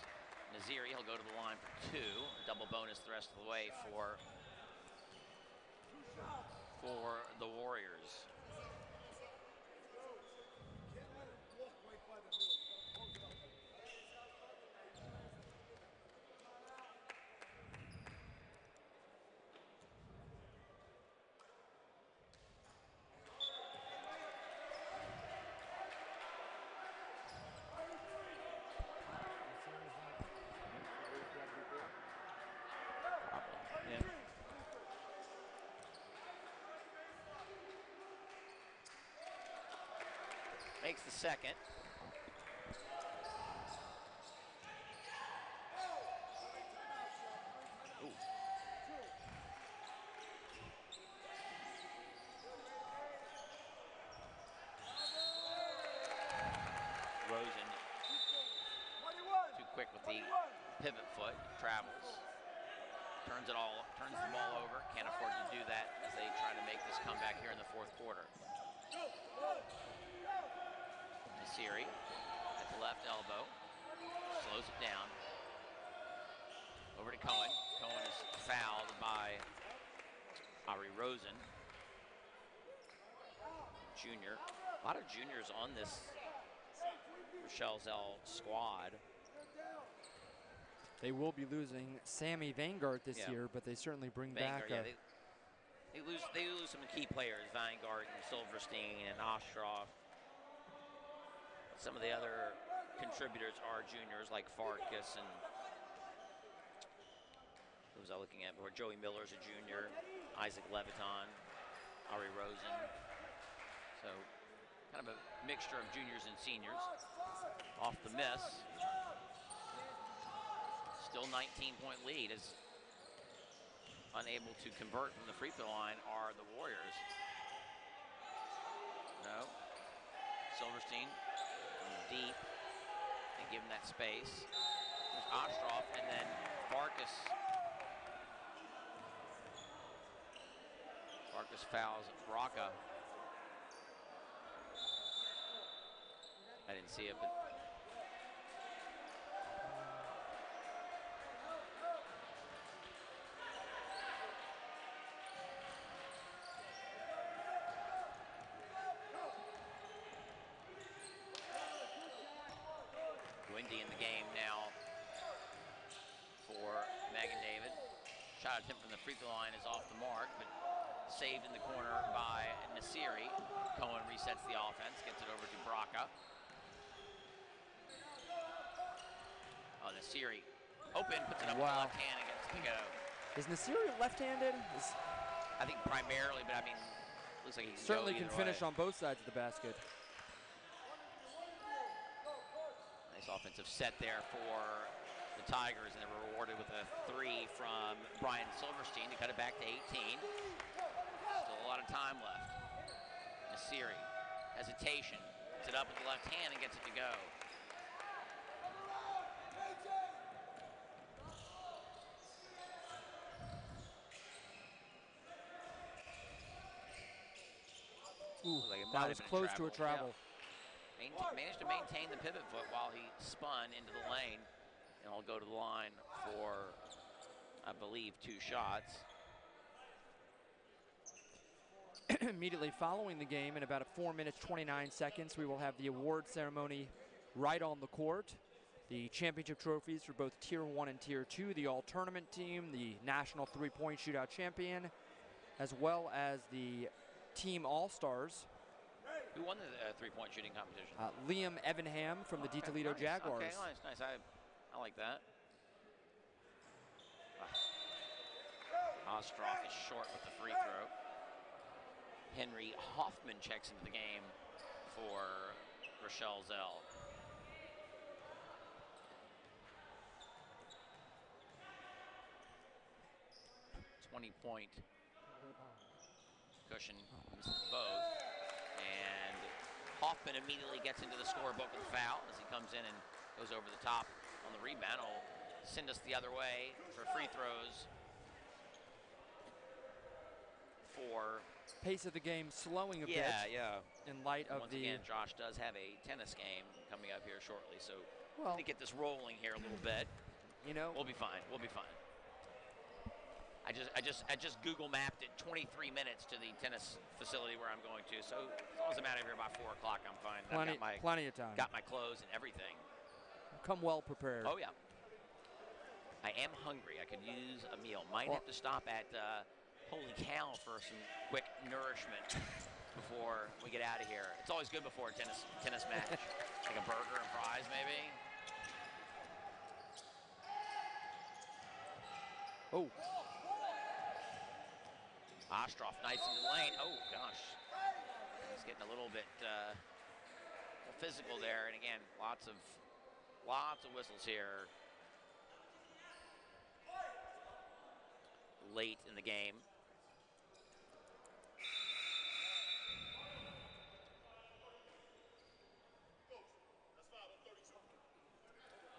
[SPEAKER 1] Naziri. He'll go to the line for 2. A double bonus the rest of the way for the Warriors. Makes the second. Ooh. Rosen, too quick with the pivot foot, travels. Turns the ball over. Can't afford to do that as they try to make this comeback here in the 4th quarter. Siri at the left elbow, slows it down. Over to Cohen. Cohen is fouled by Ari Rosen, junior. A lot of juniors on this Rochelle Zell squad.
[SPEAKER 2] They will be losing Sammy Vanguard this year, but they certainly bring back.
[SPEAKER 1] They lose some key players, Vanguard and Silverstein and Ostroff. Some of the other contributors are juniors like Farkas and who was I looking at before? Joey Miller's a junior, Isaac Leviton, Ari Rosen. So kind of a mixture of juniors and seniors. Off the miss. Still 19-point lead is unable to convert from the free throw line are the Warriors. No. Silverstein deep. They give him that space. There's Ostroff and then Farkas. Farkas fouls Rocca. I didn't see it, but Magen David. Shot attempt from the free throw line is off the mark, but saved in the corner by Nasiri. Cohen resets the offense, gets it over to Braca. Oh, Nasiri open, puts it up with the left hand and gets it to go.
[SPEAKER 2] Is Nasiri left-handed?
[SPEAKER 1] I think primarily, but I mean, looks like he can
[SPEAKER 2] certainly
[SPEAKER 1] go
[SPEAKER 2] can
[SPEAKER 1] either
[SPEAKER 2] finish
[SPEAKER 1] way.
[SPEAKER 2] on both sides of the basket.
[SPEAKER 1] Nice offensive set there for the Tigers, and they were rewarded with a 3 from Brian Silverstein to cut it back to 18. Still a lot of time left. Nasiri, hesitation, puts it up with the left hand and gets it to go.
[SPEAKER 2] Ooh,
[SPEAKER 1] Like
[SPEAKER 2] that was close to a travel.
[SPEAKER 1] Yeah. Managed to maintain the pivot foot while he spun into the lane, and I'll go to the line for, I believe, 2 shots.
[SPEAKER 2] Immediately following the game, in about 4 minutes, 29 seconds, we will have the award ceremony right on the court. The championship trophies for both Tier 1 and Tier 2, the all-tournament team, the national three-point shootout champion, as well as the team all-stars.
[SPEAKER 1] Who won the three-point shooting competition?
[SPEAKER 2] Liam Evanham from the DeToledo
[SPEAKER 1] nice.
[SPEAKER 2] Jaguars.
[SPEAKER 1] Okay, nice. I like that. Ostroff is short with the free throw. Henry Hoffman checks into the game for Rochelle Zell. .20 cushion misses both. And Hoffman immediately gets into the scorebook with a foul as he comes in and goes over the top on the rebound. Will send us the other way for free throws for...
[SPEAKER 2] Pace of the game slowing a bit.
[SPEAKER 1] Yeah.
[SPEAKER 2] In light of
[SPEAKER 1] Once again, Josh does have a tennis game coming up here shortly, so
[SPEAKER 2] well,
[SPEAKER 1] to get this rolling here a little bit,
[SPEAKER 2] you know,
[SPEAKER 1] we'll be fine. I just Google mapped it 23 minutes to the tennis facility where I'm going to. So as long as I'm out of here by 4 o'clock, I'm fine.
[SPEAKER 2] Plenty of time.
[SPEAKER 1] Got my clothes and everything.
[SPEAKER 2] Come well prepared.
[SPEAKER 1] Oh yeah. I am hungry. I could use a meal. Might have to stop at Holy Cow for some quick nourishment before we get out of here. It's always good before a tennis match. Like a burger and fries, maybe.
[SPEAKER 2] Oh.
[SPEAKER 1] Ostroff, nice into the lane. Oh, gosh. He's getting a little bit physical there. And again, lots of whistles here late in the game.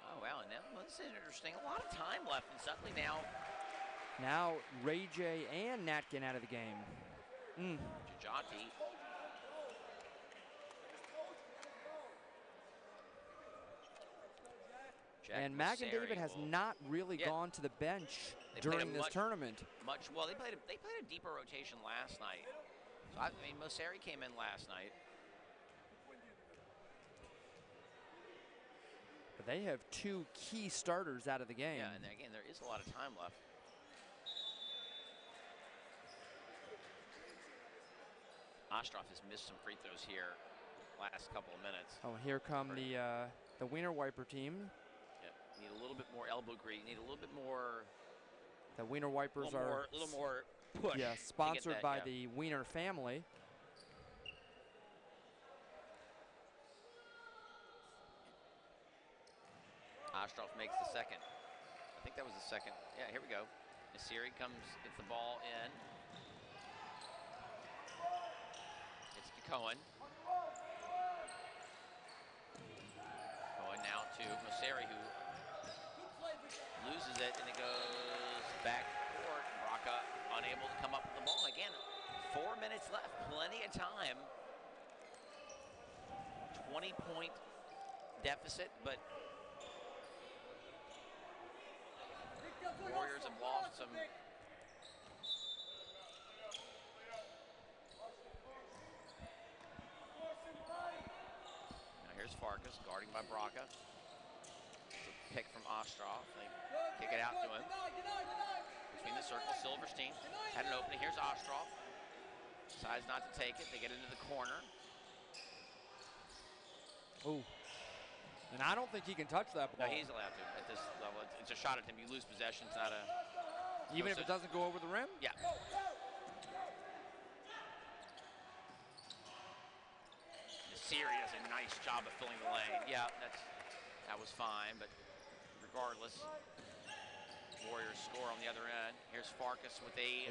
[SPEAKER 1] Oh, wow. And now this is interesting. A lot of time left, and suddenly
[SPEAKER 2] Now Ray J and Natkin out of the game.
[SPEAKER 1] Jajati.
[SPEAKER 2] And Magen David has not really gone to the bench during this tournament.
[SPEAKER 1] Well, they played a deeper rotation last night. So I mean, Mosseri came in last night.
[SPEAKER 2] But they have 2 key starters out of the game.
[SPEAKER 1] Yeah, and again, there is a lot of time left. Ostroff has missed some free throws here last couple of minutes.
[SPEAKER 2] Oh, here come the Wiener Wiper team.
[SPEAKER 1] Yeah, need a little bit more elbow grease. Need a little bit more.
[SPEAKER 2] The Wiener Wipers are
[SPEAKER 1] a little more push.
[SPEAKER 2] Yeah, sponsored by the Wiener family.
[SPEAKER 1] Ostroff makes the second. I think that was the second. Yeah, here we go. Nasiri gets the ball in. It's to Cohen. Cohen now to Mosseri, who loses it, and it goes back court. Braca unable to come up with the ball. Again, 4 minutes left, plenty of time. 20-point deficit, but Warriors have lost some. Now here's Farkas guarding by Braca. It's a pick from Ostroff. They Kick it out to him. Between the circle, Silverstein had an opening. Here's Ostroff. Decides not to take it. They get into the corner.
[SPEAKER 2] Ooh. And I don't think he can touch that ball.
[SPEAKER 1] No, he's allowed to at this level. It's a shot at him. You lose possession. It's not a...
[SPEAKER 2] Even if it doesn't go over the rim?
[SPEAKER 1] Yeah. Siri does a nice job of filling the lane. Yeah, that was fine, but regardless, Warriors score on the other end. Here's Farkas with a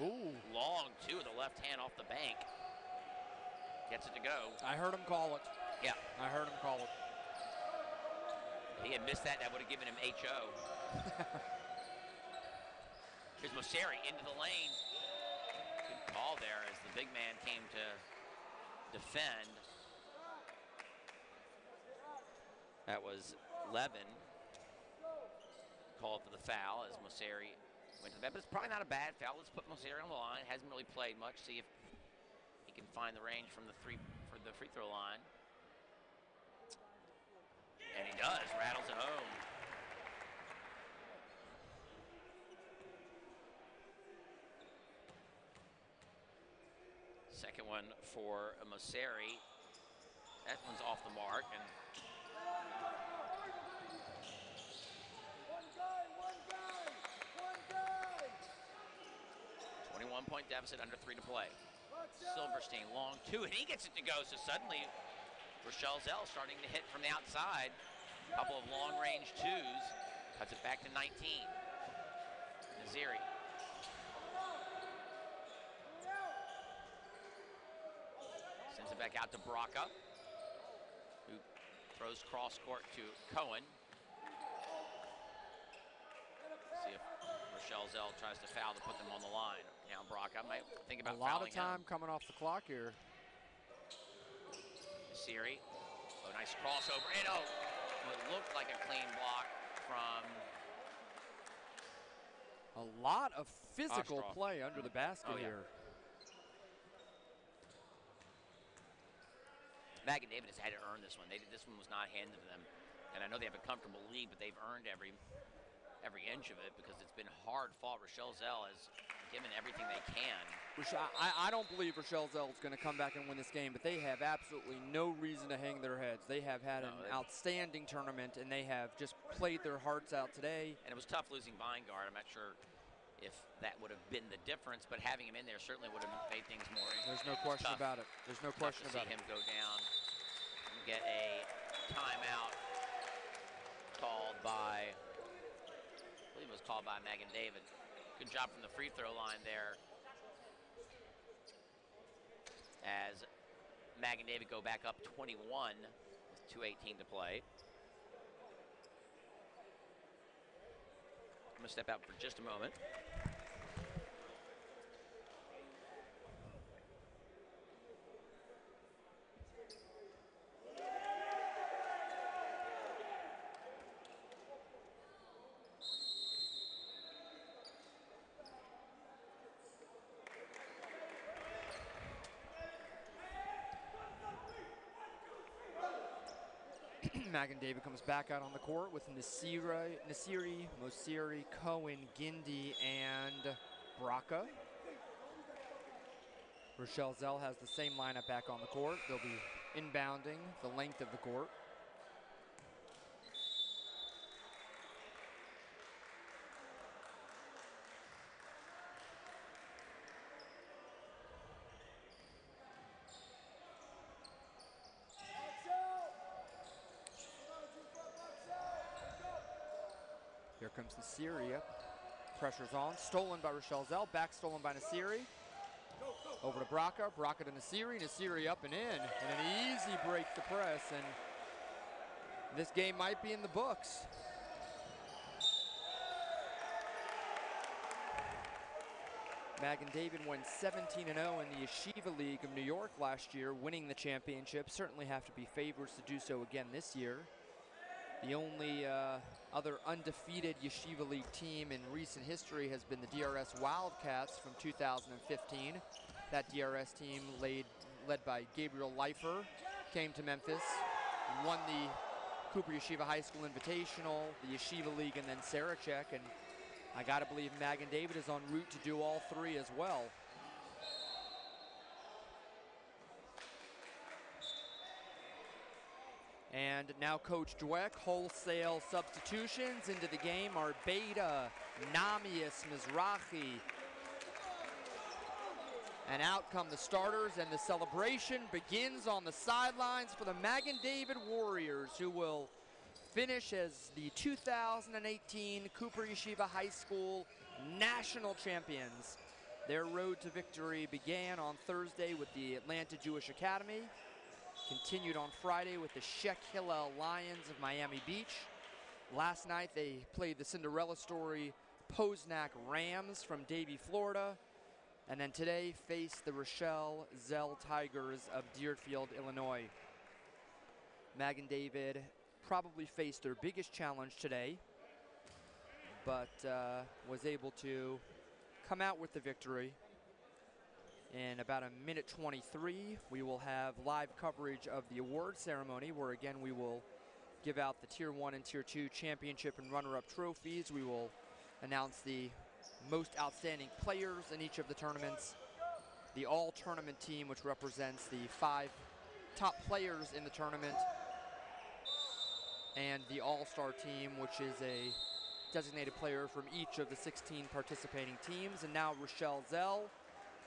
[SPEAKER 1] long two with the left hand off the bank. Gets it to go.
[SPEAKER 2] I heard him call it.
[SPEAKER 1] Yeah.
[SPEAKER 2] I heard him call it.
[SPEAKER 1] If he had missed that, that would have given him HO. Here's Mosseri into the lane. Good call there as the big man came to defend. That was Levin. Called for the foul as Mosseri went to the bed, but it's probably not a bad foul. Let's put Mosseri on the line. Hasn't really played much. See if he can find the range from the free throw line. And he does. Rattles it home. Second one for Mosseri. That one's off the mark. And 21-point deficit, under 3 to play. Silverstein, long two, and he gets it to go. So suddenly, Rochelle Zell starting to hit from the outside. A couple of long-range twos. Cuts it back to 19. Naziri. Sends it back out to Braca, who throws cross-court to Cohen. See if Rochelle Zell tries to foul to put them on the line. Now Braca might think about fouling him.
[SPEAKER 2] A lot of time coming off the clock here.
[SPEAKER 1] Siri. Oh, nice crossover. And what looked like a clean block from...
[SPEAKER 2] A lot of physical
[SPEAKER 1] Ostroff.
[SPEAKER 2] play under the basket here.
[SPEAKER 1] Magen David has had to earn this one. This one was not handed to them. And I know they have a comfortable lead, but they've earned every inch of it because it's been hard fought. Rochelle Zell has given everything they can.
[SPEAKER 2] I don't believe Rochelle Zell is going to come back and win this game, but they have absolutely no reason to hang their heads. They have had an outstanding tournament, and they have just played their hearts out today.
[SPEAKER 1] And it was tough losing Weingart. I'm not sure if that would have been the difference, but having him in there certainly would have made things more interesting.
[SPEAKER 2] There's no question about it. There's no question about it.
[SPEAKER 1] See him go down and get a timeout called by, I believe it was called by Magen David. Good job from the free throw line there as Magen David go back up 21 with 2:18 to play. I'm going to step out for just a moment.
[SPEAKER 2] Magen David comes back out on the court with Nasiri, Mosseri, Cohen, Gindi, and Braca. Rochelle Zell has the same lineup back on the court. They'll be inbounding the length of the court. Here comes Nasiri. Pressure's on. Stolen by Rochelle Zell. Back stolen by Nasiri. Over to Braca. Braca to Nasiri. Nasiri up and in. And an easy break to press. And this game might be in the books. Magen David went 17-0 in the Yeshiva League of New York last year, winning the championship. Certainly have to be favorites to do so again this year. The only other undefeated Yeshiva League team in recent history has been the DRS Wildcats from 2015. That DRS team, led by Gabriel Leifer, came to Memphis, won the Cooper Yeshiva High School Invitational, the Yeshiva League, and then Sarachek. And I got to believe Magen David is en route to do all three as well. And now Coach Dweck, wholesale substitutions into the game are Beta, Namias, Mizrahi. And out come the starters, and the celebration begins on the sidelines for the Magen David Warriors, who will finish as the 2018 Cooper Yeshiva High School National Champions. Their road to victory began on Thursday with the Atlanta Jewish Academy, continued on Friday with the Sheikh Hillel Lions of Miami Beach. Last night they played the Cinderella Story Posnack Rams from Davie, Florida. And then today faced the Rochelle Zell Tigers of Deerfield, Illinois. Magen David probably faced their biggest challenge today, but was able to come out with the victory. In about a minute 23, we will have live coverage of the award ceremony, where again we will give out the Tier 1 and Tier 2 championship and runner-up trophies. We will announce the most outstanding players in each of the tournaments, the all-tournament team, which represents the 5 top players in the tournament, and the all-star team, which is a designated player from each of the 16 participating teams. And now Rochelle Zell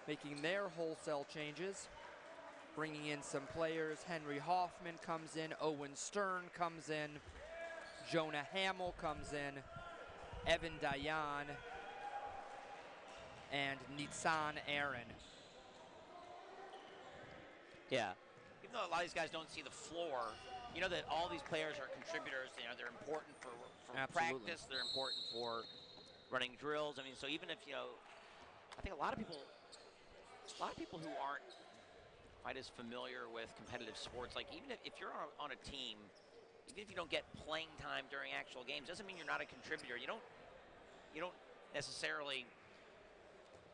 [SPEAKER 2] making their wholesale changes, bringing in some players. Henry Hoffman comes in, Owen Stern comes in, Jonah Hamill comes in, Evan Dayan, and Nitzan Aaron.
[SPEAKER 1] Yeah, even though a lot of these guys don't see the floor, you know that all these players are contributors. You know, they're important for practice. They're important for running drills. I mean, so even if, you know, I think a lot of people who aren't quite as familiar with competitive sports, like even if you're on a team, even if you don't get playing time during actual games, doesn't mean you're not a contributor. You don't necessarily.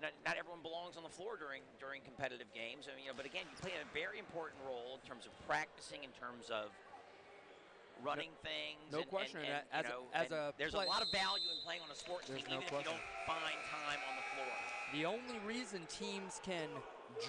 [SPEAKER 1] Not everyone belongs on the floor during competitive games. I mean, you know, but again, you play a very important role in terms of practicing, in terms of running things.
[SPEAKER 2] No question.
[SPEAKER 1] There's a lot of value in playing on a sports team, even if you don't find time on the floor.
[SPEAKER 2] The only reason teams can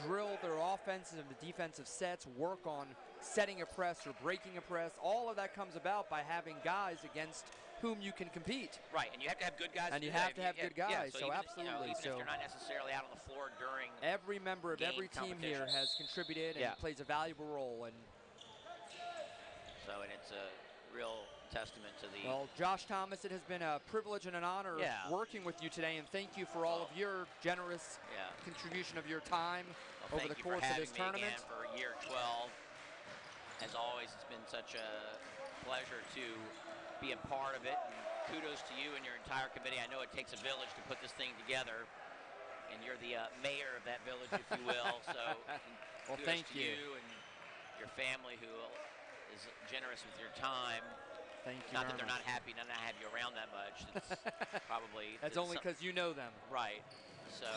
[SPEAKER 2] drill their offensive and defensive sets, work on setting a press or breaking a press, all of that comes about by having guys against whom you can compete.
[SPEAKER 1] Right, and you have to have good guys.
[SPEAKER 2] And you have to have good guys,
[SPEAKER 1] so
[SPEAKER 2] so
[SPEAKER 1] even,
[SPEAKER 2] absolutely.
[SPEAKER 1] Even if you're not necessarily out on the floor during
[SPEAKER 2] every member of every team here has contributed and plays a valuable role. And
[SPEAKER 1] it's a real testament to the...
[SPEAKER 2] Well, Josh Thomas, it has been a privilege and an honor working with you today, and thank you for all of your generous contribution of your time over the course of this tournament.
[SPEAKER 1] Again for year 12. As always, it's been such a pleasure to be a part of it, and kudos to you and your entire committee. I know it takes a village to put this thing together, and you're the mayor of that village, if you will. So
[SPEAKER 2] well,
[SPEAKER 1] kudos
[SPEAKER 2] thank
[SPEAKER 1] to you and your family, who is generous with your time.
[SPEAKER 2] Thank you.
[SPEAKER 1] Not that they're not happy not to have you around that much. It's probably
[SPEAKER 2] that's only because you know them.
[SPEAKER 1] Right. So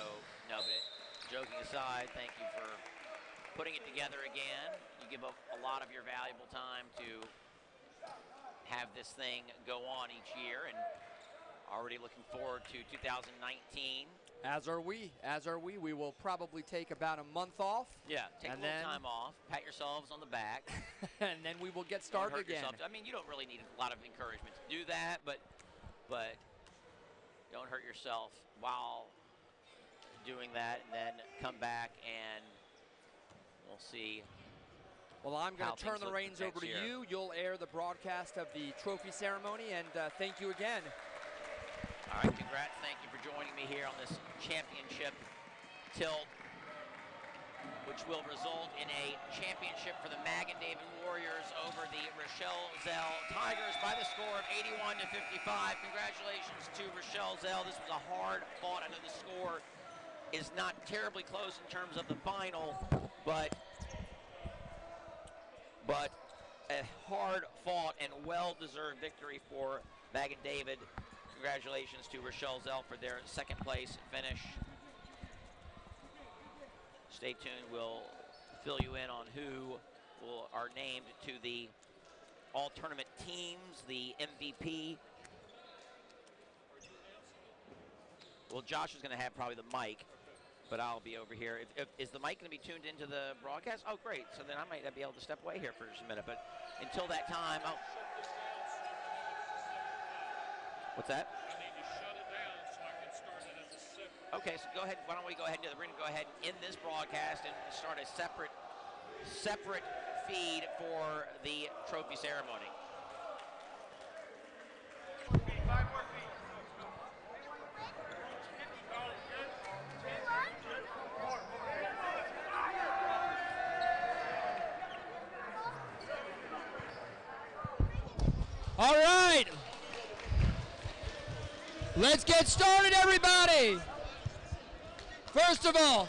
[SPEAKER 1] no, but joking aside, thank you for putting it together again. You give up a lot of your valuable time to have this thing go on each year, and already looking forward to 2019.
[SPEAKER 2] As are we. As are we. We will probably take about a month off.
[SPEAKER 1] Yeah, take a little time off. Pat yourselves on the back.
[SPEAKER 2] And then we will get started again.
[SPEAKER 1] I mean, you don't really need a lot of encouragement to do that, but don't hurt yourself while doing that, and then come back and we'll see.
[SPEAKER 2] Well, I'm going to turn the reins over to you. You'll air the broadcast of the trophy ceremony, and thank you again.
[SPEAKER 1] All right, congrats. Thank you for joining me here on this championship tilt, which will result in a championship for the Magen David Warriors over the Rochelle Zell Tigers by the score of 81-55. Congratulations to Rochelle Zell. This was a hard fought. I know the score is not terribly close in terms of the final, but a hard-fought and well-deserved victory for Magen David. Congratulations to Rochelle Zell for their second-place finish. Stay tuned. We'll fill you in on who are named to the all-tournament teams, the MVP Well, Josh is going to have probably the mic, but I'll be over here. Is the mic going to be tuned into the broadcast? Oh, great. So then I might be able to step away here for just a minute. But until that time, what's that?
[SPEAKER 4] I need to shut it down so I can start it as a separate.
[SPEAKER 1] Okay, so go ahead. Why don't we go ahead and do that? We're going to go ahead and end this broadcast and start a separate feed for the trophy ceremony.
[SPEAKER 2] All right. Let's get started, everybody. First of all,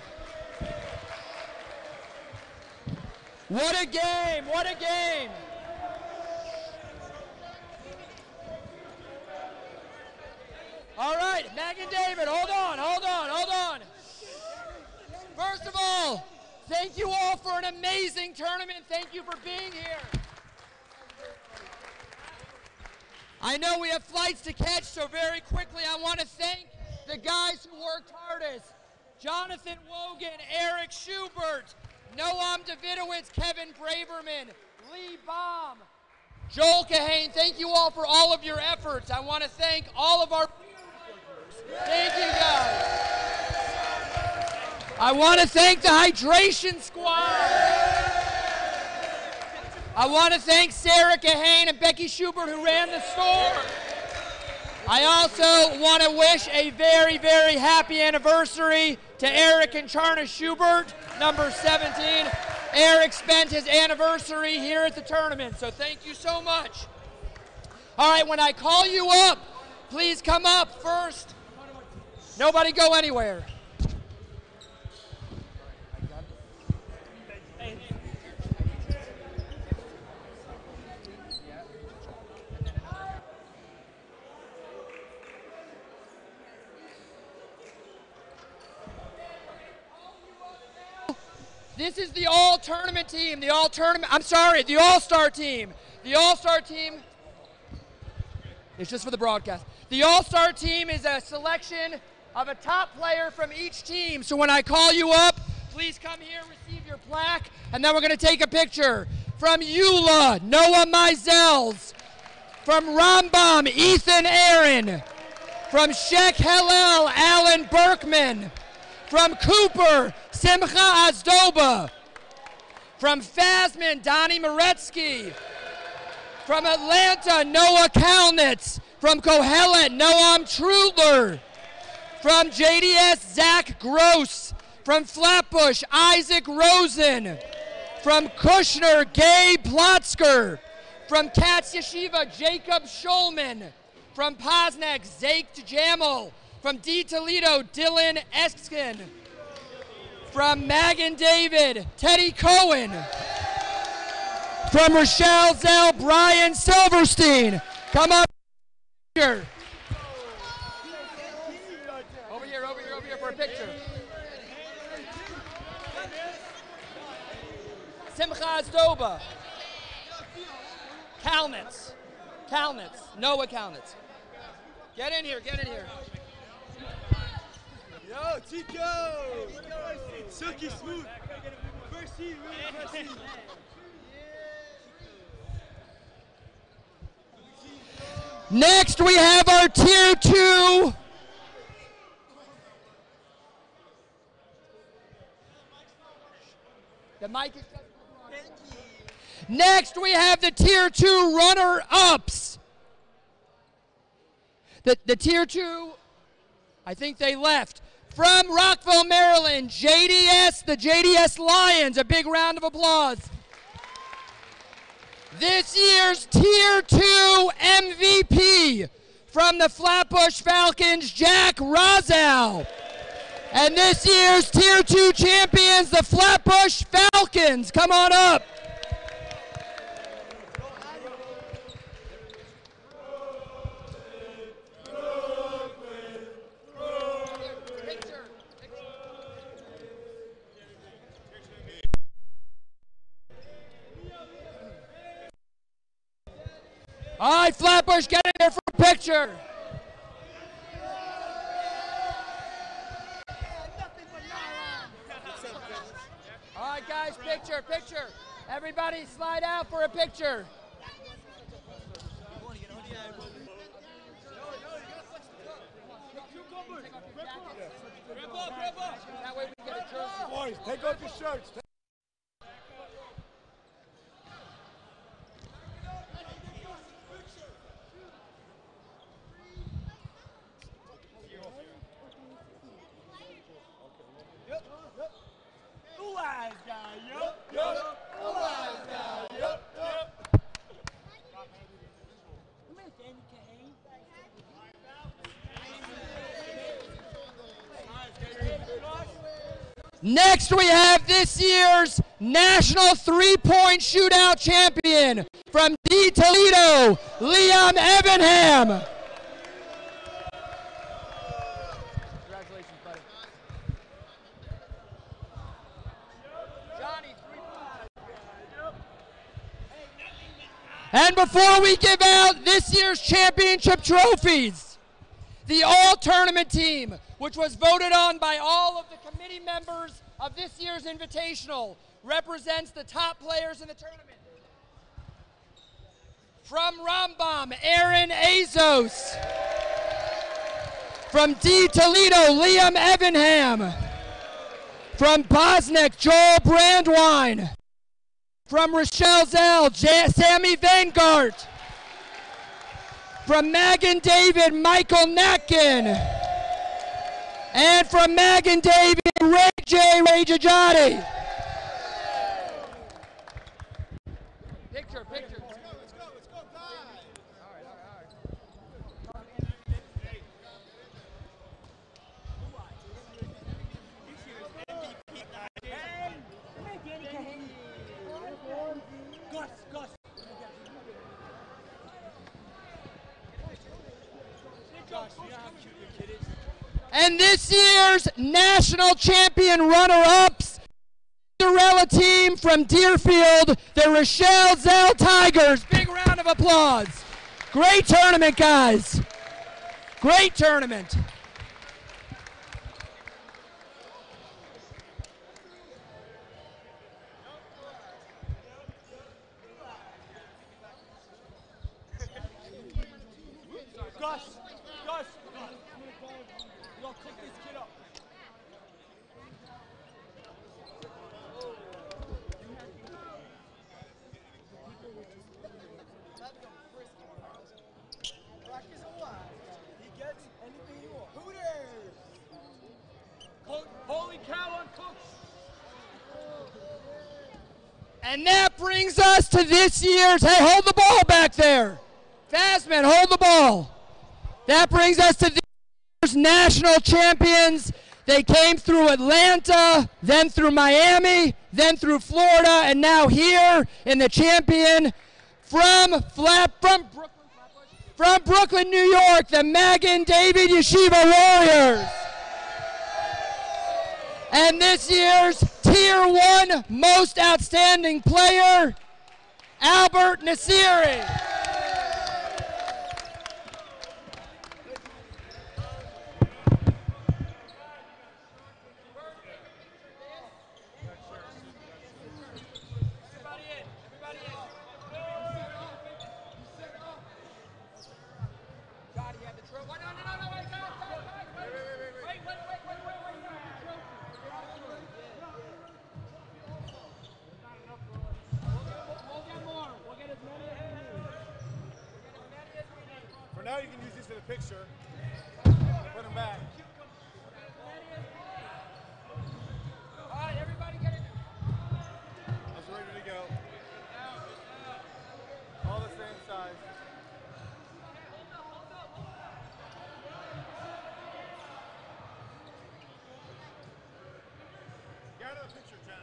[SPEAKER 2] what a game, what a game. All right, Magen David, hold on. First of all, thank you all for an amazing tournament. Thank you for being here. I know we have flights to catch, so very quickly I want to thank the guys who worked hardest. Jonathan Wogan, Eric Schubert, Noam Davidowitz, Kevin Braverman, Lee Baum, Joel Kahane. Thank you all for all of your efforts. I want to thank all of our thank you guys. I want to thank the hydration squad. I want to thank Sarah Kahane and Becky Schubert who ran the store. I also want to wish a very, very happy anniversary to Eric and Charna Schubert, number 17. Eric spent his anniversary here at the tournament, so thank you so much. All right, when I call you up, please come up first. Nobody go anywhere. This is the all-tournament team, the all-star team. The all-star team, it's just for the broadcast. The all-star team is a selection of a top player from each team. So when I call you up, please come here, receive your plaque, and then we're going to take a picture. From Eula, Noah Mizels. From Rambam, Ethan Aaron. From Sheikh Hillel, Alan Berkman. From Cooper, Simcha Azdoba. From Fasman, Donnie Moretsky. From Atlanta, Noah Kalnitz. From Kohelet, Noam Trudler. From JDS, Zach Gross. From Flatbush, Isaac Rosen. From Kushner, Gabe Plotzker. From Katz Yeshiva, Jacob Schulman. From Posnek, Zake Jamal. From D. Toledo, Dylan Eskin. From Magen David, Teddy Cohen. From Rochelle, Zell, Brian Silverstein. Come up here. Over here for a picture. Simcha Azdoba. Kalnitz, Noah Kalnitz. Get in here.
[SPEAKER 5] Yo, Chico! Silky smooth. First seed, really first seed.
[SPEAKER 2] Next, we have our Tier 2. The mic is just Next, we have the Tier 2 runner-ups. The Tier 2, I think they left. From Rockville, Maryland, JDS, the JDS Lions. A big round of applause. This year's Tier 2 MVP from the Flatbush Falcons, Jack Rozal. And this year's Tier 2 champions, the Flatbush Falcons. Come on up. All right, Flatbush, get in there for a picture. right, guys, picture, picture. Everybody slide out for a picture. That way we get a jersey.
[SPEAKER 5] Boys, take off your shirts.
[SPEAKER 2] Next, we have this year's National Three-Point Shootout Champion from D. Toledo, Liam Ebenham. Congratulations, buddy. Johnny, 3-5. And before we give out this year's championship trophies, the all-tournament team, which was voted on by all of the committee members of this year's Invitational, represents the top players in the tournament. From Rambam, Aaron Azos. From D. Toledo, Liam Ebenham. From Bosniak, Joel Brandwine. From Rochelle, Zell, Sammy Vangart. From Magen David, Michael Natkin. And from Magen David, Ray Jajati. Picture.
[SPEAKER 5] Let's go, guys.
[SPEAKER 2] All right.
[SPEAKER 5] Gus. Josh, you know how cute your kid is?
[SPEAKER 2] And this year's national champion runner-ups, Cinderella team from Deerfield, the Rochelle Zell Tigers. Big round of applause. Great tournament, guys. Great tournament.
[SPEAKER 5] Gus. Yo, pick this kid up. He gets anything he wants. Hooters! Holy cow on Cooks!
[SPEAKER 2] And that brings us to this year's, hey, hold the ball back there. Fastman, hold the ball. That brings us to this year's national champions. They came through Atlanta, then through Miami, then through Florida, and now here in the champion from Brooklyn, New York, the Magen David Yeshiva Warriors. And this year's Tier 1 Most Outstanding Player, Albert Nasiri.
[SPEAKER 5] For now, you can use this in a picture. Put them back.
[SPEAKER 2] All right, everybody get it.
[SPEAKER 5] It's ready to go. All the same size. Get out of the picture, John.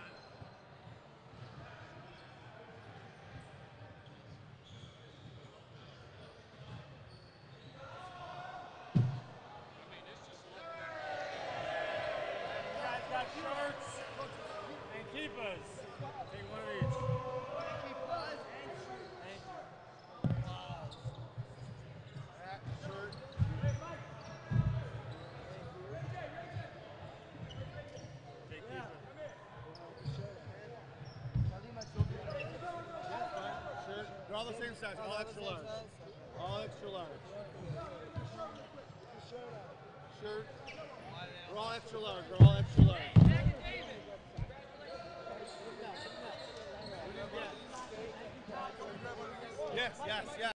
[SPEAKER 5] Shirts and keepers. Take one of each. That shirt. Take keeper. all the same size, all extra large. All extra large. Shirt. We're all extra large, we're all extra large. Yes, yes, yes.